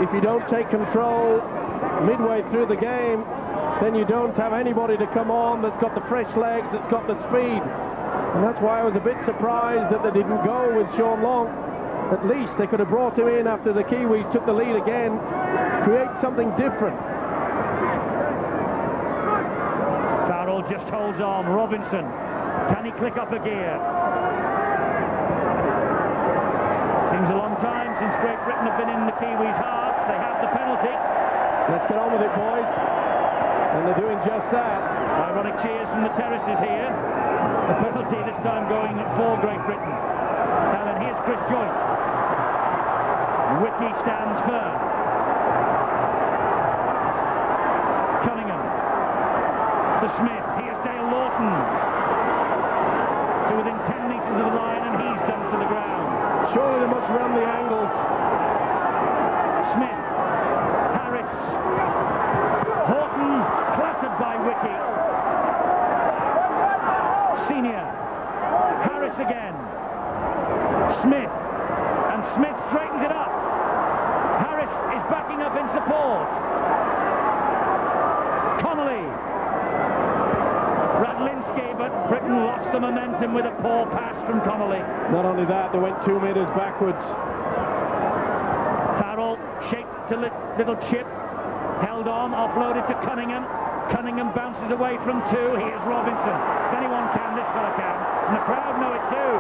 if you don't take control midway through the game, then you don't have anybody to come on that's got the fresh legs, that's got the speed. And that's why I was a bit surprised that they didn't go with Sean Long. At least they could have brought him in after the Kiwis took the lead again, create something different. Farrell just holds on. Robinson, can he click up a gear? Seems a long time since Great Britain have been in the Kiwis' half. They have the penalty. Let's get on with it, boys. And they're doing just that. Ironic cheers from the terraces here. The penalty this time going for Great Britain. Now then, here's Chris Joynt. Whitney stands firm. Cunningham to Smith. Here's Dale Lawton to within 10 metres of the line, and he's dumped to the ground. Surely they must run the angles. Smith, Harris, Horton, clattered by Wiki. Senior, Harris again. Smith, and Smith straightens it up. Harris is backing up in support. Connolly. Radlinski, but Britain lost the momentum with a poor pass from Connolly. Not only that, they went 2 metres backwards. Farrell shaped to little chip, held on, offloaded to Cunningham. Cunningham bounces away from 2. Here's Robinson. If anyone can, this fella can. And the crowd know it too.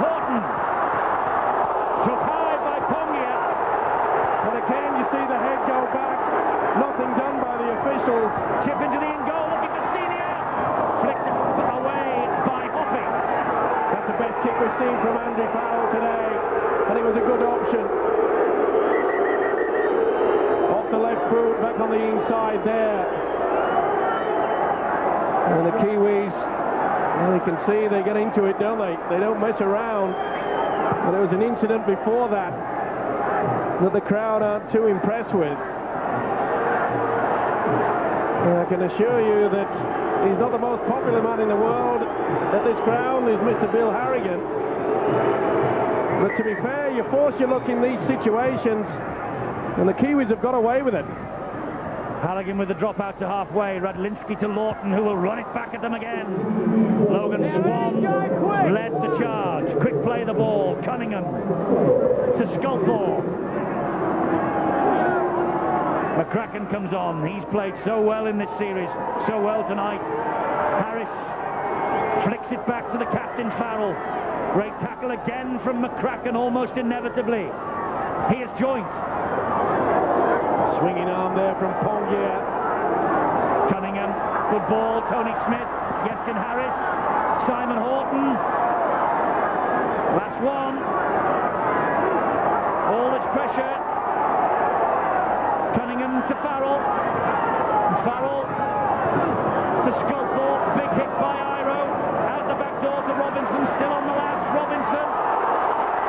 Horton. Took high by Pongia. But again, you see the head go back. Nothing done by the officials. Chip into the in goal, looking for Senior. Flicked away by Hopping. That's the best kick we've seen from Andy Farrell today. And it was a good option. Off the left boot, back on the inside there. And the Kiwis, well, you can see they get into it, don't they? They don't mess around. But there was an incident before that the crowd aren't too impressed with. And I can assure you that he's not the most popular man in the world at this ground, is Mr. Bill Harrigan. But to be fair, you force your luck in these situations, and the Kiwis have got away with it. Halligan with the drop out to halfway. Radlinski to Lawton, who will run it back at them again. Logan Swan led the charge. Quick play the ball. Cunningham to Sculthorpe. McCracken comes on. He's played so well in this series, so well tonight. Harris flicks it back to the captain, Farrell. Great tackle again from McCracken, almost inevitably. Here's Joynt. Swinging arm there from Pongia. Cunningham, good ball. Tony Smith, Yestin Harris, Simon Horton. Last one. All this pressure. Cunningham to Farrell. Farrell to Sculthorpe. Big hit by Iro. Out the back door to Robinson. Still on the last. Robinson.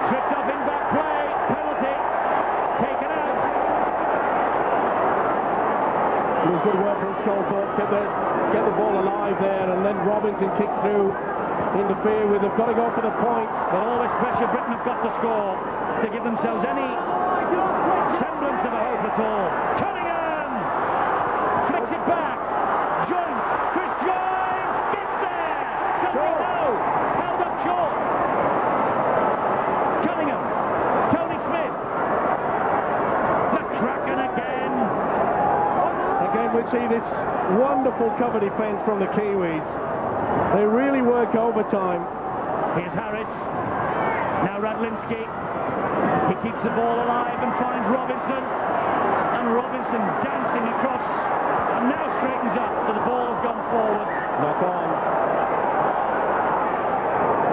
Tripped up in back play. Penalty. Taken out. It was good work from Sculthorpe. Get the ball alive there, and then Robinson kicked through. Interfere with. They've got to go for the point. But all this pressure Britain have got to score to give themselves any semblance of a hope at all. Cunningham flicks it back. Joynt we see this wonderful cover defence from the Kiwis. They really work overtime. Here's Harris. Now Radlinski. He keeps the ball alive and finds Robinson. And Robinson dancing across and now straightens up, but the ball has gone forward. Knock on.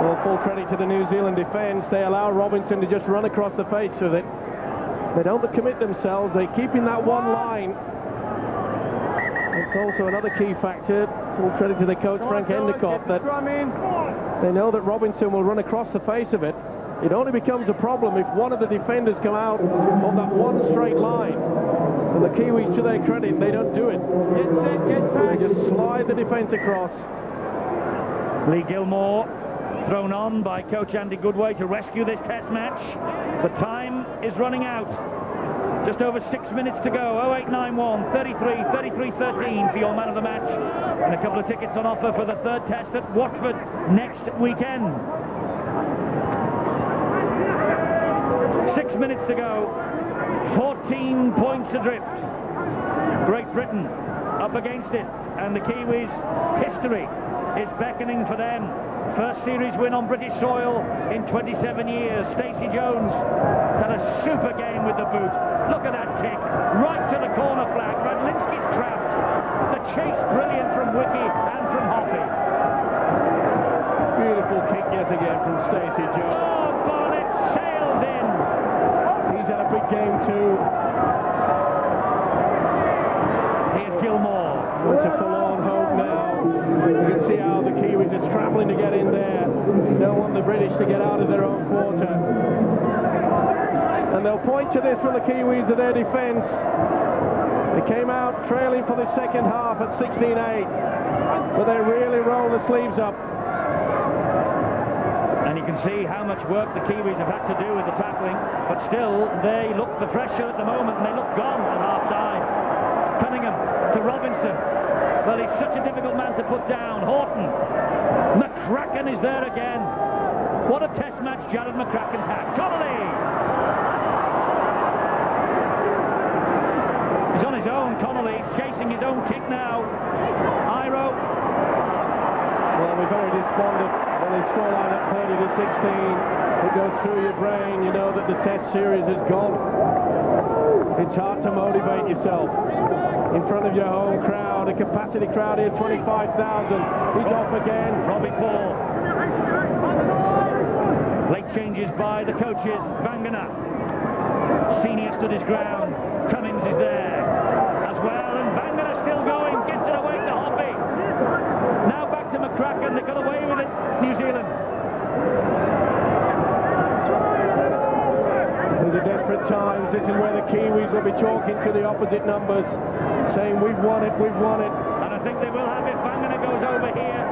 Well, full credit to the New Zealand defence. They allow Robinson to just run across the face of it. They don't commit themselves. They keep in that one line. It's also another key factor. Full credit to the coach, Frank Endicott, that they know that Robinson will run across the face of it. It only becomes a problem if one of the defenders come out on that one straight line. And the Kiwis, to their credit, they don't do it. They just slide the defence across. Lee Gilmore thrown on by coach Andy Goodway to rescue this test match. The time is running out. Just over 6 minutes to go. 0891 33-13 for your man of the match. And a couple of tickets on offer for the third test at Watford next weekend. 6 minutes to go. 14 points adrift. Great Britain up against it. And the Kiwis' history is beckoning for them. First series win on British soil in 27 years. Stacey Jones had a super game with the boot. Look at that kick, right to the corner flag. Radlinski's trapped. The chase brilliant from Wiki and from Hoppy. Beautiful kick yet again from Stacey Jones. Oh, Barnett sailed in. He's had a big game too. Here's Gilmore. It's a forlorn hope now. You can see how the Kiwis are scrambling to get in there. They don't want the British to get out of their own quarter. And they'll point to this from the Kiwis to their defence. They came out trailing for the second half at 16-8, but they really roll the sleeves up. And you can see how much work the Kiwis have had to do with the tackling, but still they look the pressure at the moment, and they look gone at half-time. Cunningham to Robinson. Well, he's such a difficult man to put down. Horton. McCracken is there again. What a test match Jared McCracken's had. Connolly! He's on his own, Connolly. He's chasing his own kick now. Iro. Well, we're very despondent when they scoreline at 30-16. It goes through your brain. You know that the test series is gone. It's hard to motivate yourself in front of your home crowd, a capacity crowd here, 25,000. He's off again. Robbie Paul. Late changes by the coaches. Vangana. Senior stood his ground. Cummins is there as well, and Vangana still going. Gets it away to Hoppy. Now back to McCracken. They got away with it, New Zealand. These are desperate times. This is where the Kiwis will be talking to the opposite numbers, saying we've won it, we've won it. And I think they will have it. Vangana goes over here.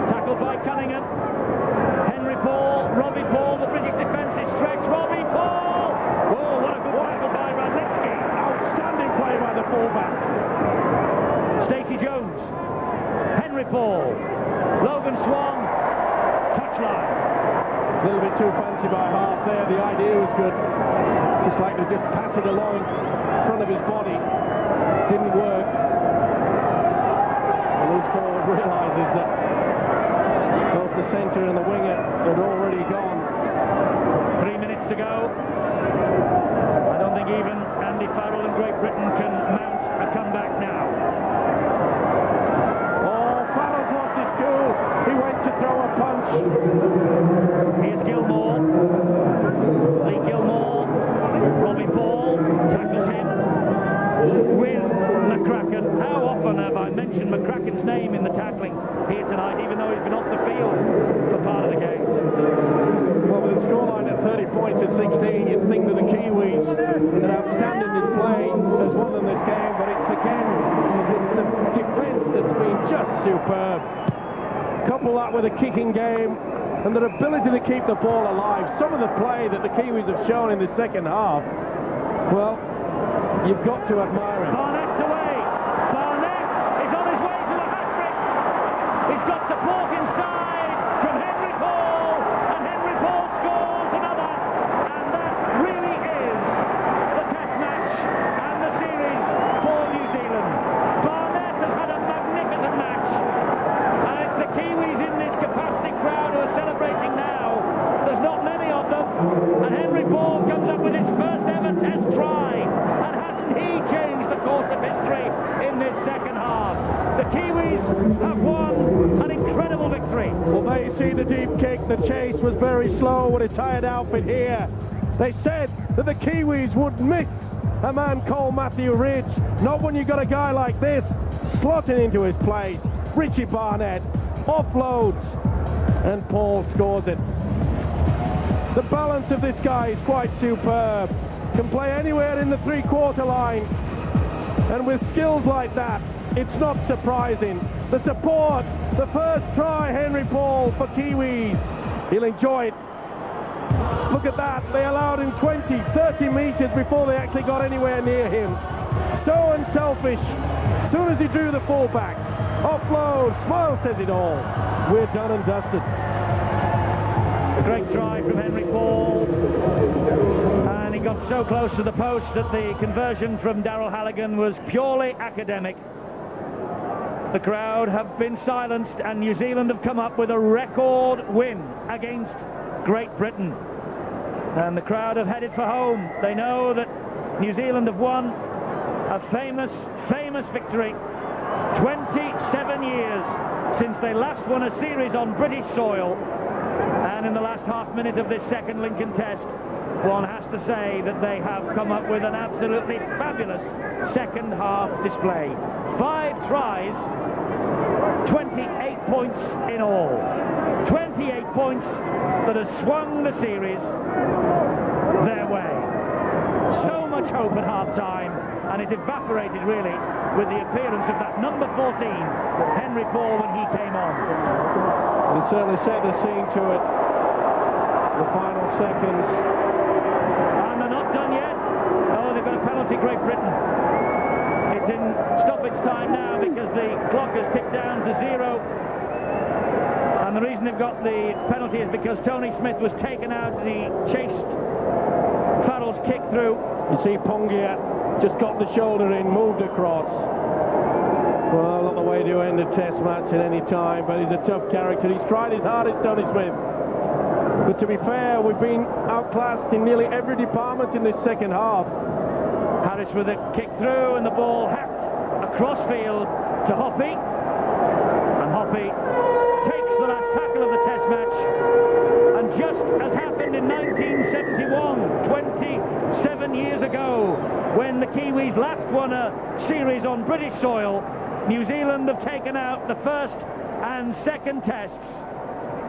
Tackled by Cunningham. Henry Paul, Robbie Paul, the British defence is stretched. Robbie Paul! Oh, what a good tackle by Radlinski. Outstanding play by the fullback. Stacey Jones. Henry Paul. Logan Swan. Touchline. A little bit too fancy by half there. The idea was good. Just like to just pass it along in front of his body. Didn't work. And loose forward realises that both the centre and the winger had already gone. 3 minutes to go. I don't think even Andy Farrell and Great Britain can mount a comeback now. Oh, Farrell's lost his cool. He went to throw a punch. Here's Gilmore. Lee Gilmore. Robbie Paul tackles him with McCracken. How often have I mentioned McCracken's name in the tackling here tonight, even though he's been off the field for part of the game? Well, with a scoreline at 30 points at 16, you'd think that the Kiwis had outstanding display has won them this game, but it's again the defence that's been just superb. Couple that with a kicking game and their ability to keep the ball alive. Some of the play that the Kiwis have shown in the second half, well, you've got to admire it. Barnett's away. Barnett is on his way to the hat-trick. He's got support inside from Henry Paul, and Henry Paul scores another. And that really is the test match and the series for New Zealand. Barnett have won an incredible victory. Well, there you see the deep kick. The chase was very slow with a tired outfit here. They said that the Kiwis would miss a man called Matthew Ridge. Not when you got a guy like this slotting into his place. Richie Barnett offloads and Paul scores it. The balance of this guy is quite superb. Can play anywhere in the three-quarter line. And with skills like that, it's not surprising. The support, the first try, Henry Paul for Kiwis. He'll enjoy it. Look at that, they allowed him 20, 30 metres before they actually got anywhere near him. So unselfish. As soon as he drew the fullback, offload, smile says it all. We're done and dusted. A great try from Henry Paul. And he got so close to the post that the conversion from Darryl Halligan was purely academic. The crowd have been silenced and New Zealand have come up with a record win against Great Britain. And the crowd have headed for home. They know that New Zealand have won a famous, famous victory. 27 years since they last won a series on British soil. And in the last half minute of this second Lincoln Test, one has to say that they have come up with an absolutely fabulous second half display. 5 tries, 28 points in all. 28 points that has swung the series their way. So much hope at half-time, and it evaporated really with the appearance of that number 14, Henry Paul, when he came on. It certainly set the scene to it. The final seconds. And they're not done yet. Oh, they've got a penalty, Great Britain. It didn't stop its time now because the clock has ticked down to 0. And the reason they've got the penalty is because Tony Smith was taken out. He chased Farrell's kick through. You see Pongia just got the shoulder in, moved across. Well, not the way to end a test match at any time, but he's a tough character. He's tried his hardest, Tony Smith. But to be fair, we've been outclassed in nearly every department in this second half. Harris with a kick through and the ball hacked across field to Hoppy. And Hoppy takes the last tackle of the test match. And just as happened in 1971, 27 years ago, when the Kiwis last won a series on British soil, New Zealand have taken out the first and second tests,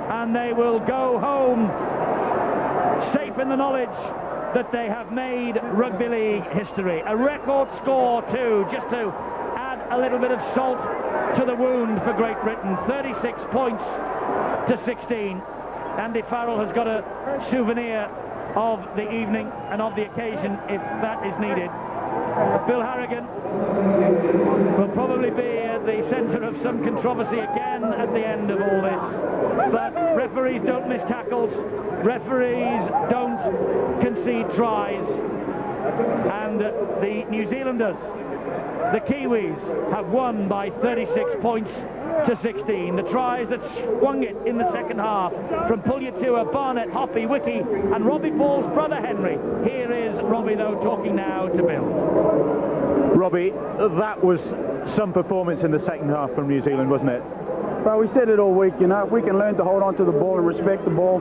and they will go home safe in the knowledge that they have made rugby league history. A record score too, just to add a little bit of salt to the wound for Great Britain. 36 points to 16. Andy Farrell has got a souvenir of the evening and of the occasion if that is needed. Bill Harrigan will probably be at the centre of some controversy again at the end of all this. But referees don't miss tackles, referees don't concede tries, and the New Zealanders, the Kiwis, have won by 36 points to 16. The tries that swung it in the second half from Pulyatua, Barnett, Hoppy, Wiki and Robbie Paul's brother Henry. Here is Robbie though talking now to Bill. Robbie, that was some performance in the second half from New Zealand, wasn't it? Well, we said it all week, you know, if we can learn to hold on to the ball and respect the ball,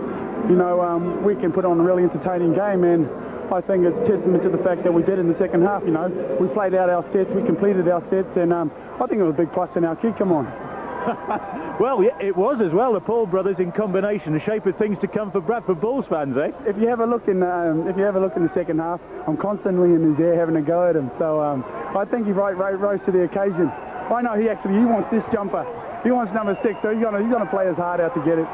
you know, we can put on a really entertaining game, and I think it's testament to the fact that we did in the second half, you know. We played out our sets, we completed our sets, and I think it was a big plus in our kick. Come on. Well, yeah, it was as well. The Paul brothers in combination, the shape of things to come for Bradford Bulls fans, eh? If you have a look in, the second half, I'm constantly in his ear having a go at him. So I think he rose to the occasion. I know he wants this jumper. He wants number 6, so he's gonna play his heart out to get it.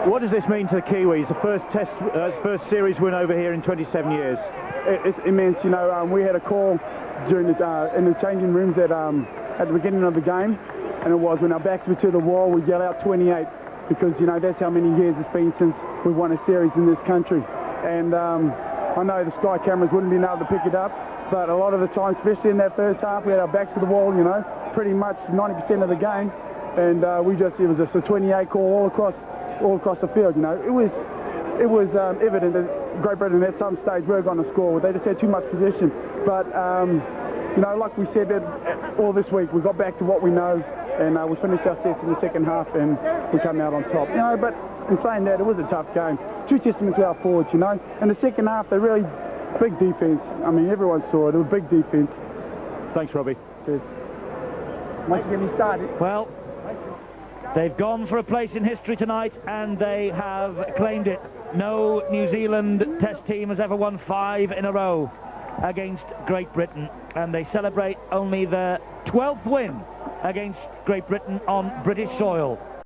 What does this mean to the Kiwis? The first series win over here in 27 years. It's immense. You know, we had a call during the in the changing rooms at the beginning of the game. And it was when our backs were to the wall, we'd yell out 28 because, you know, that's how many years it's been since we've won a series in this country. And I know the Sky cameras wouldn't be able to pick it up, but a lot of the time, especially in that first half, we had our backs to the wall, you know, pretty much 90% of the game. And it was just a 28 call all across the field, you know. It was evident that Great Britain at some stage were going to score. They just had too much possession. But you know, like we said all this week, we got back to what we know. and we finished our sets in the second half, and we come out on top. You know, but in saying that, it was a tough game. True testament to our forwards, you know. In the second half, they really big defence. I mean, everyone saw it. It was big defence. Thanks, Robbie. Cheers. Once you get me started. Well, they've gone for a place in history tonight, and they have claimed it. No New Zealand Test team has ever won 5 in a row against Great Britain, and they celebrate only their 12th win against Great Britain on British soil.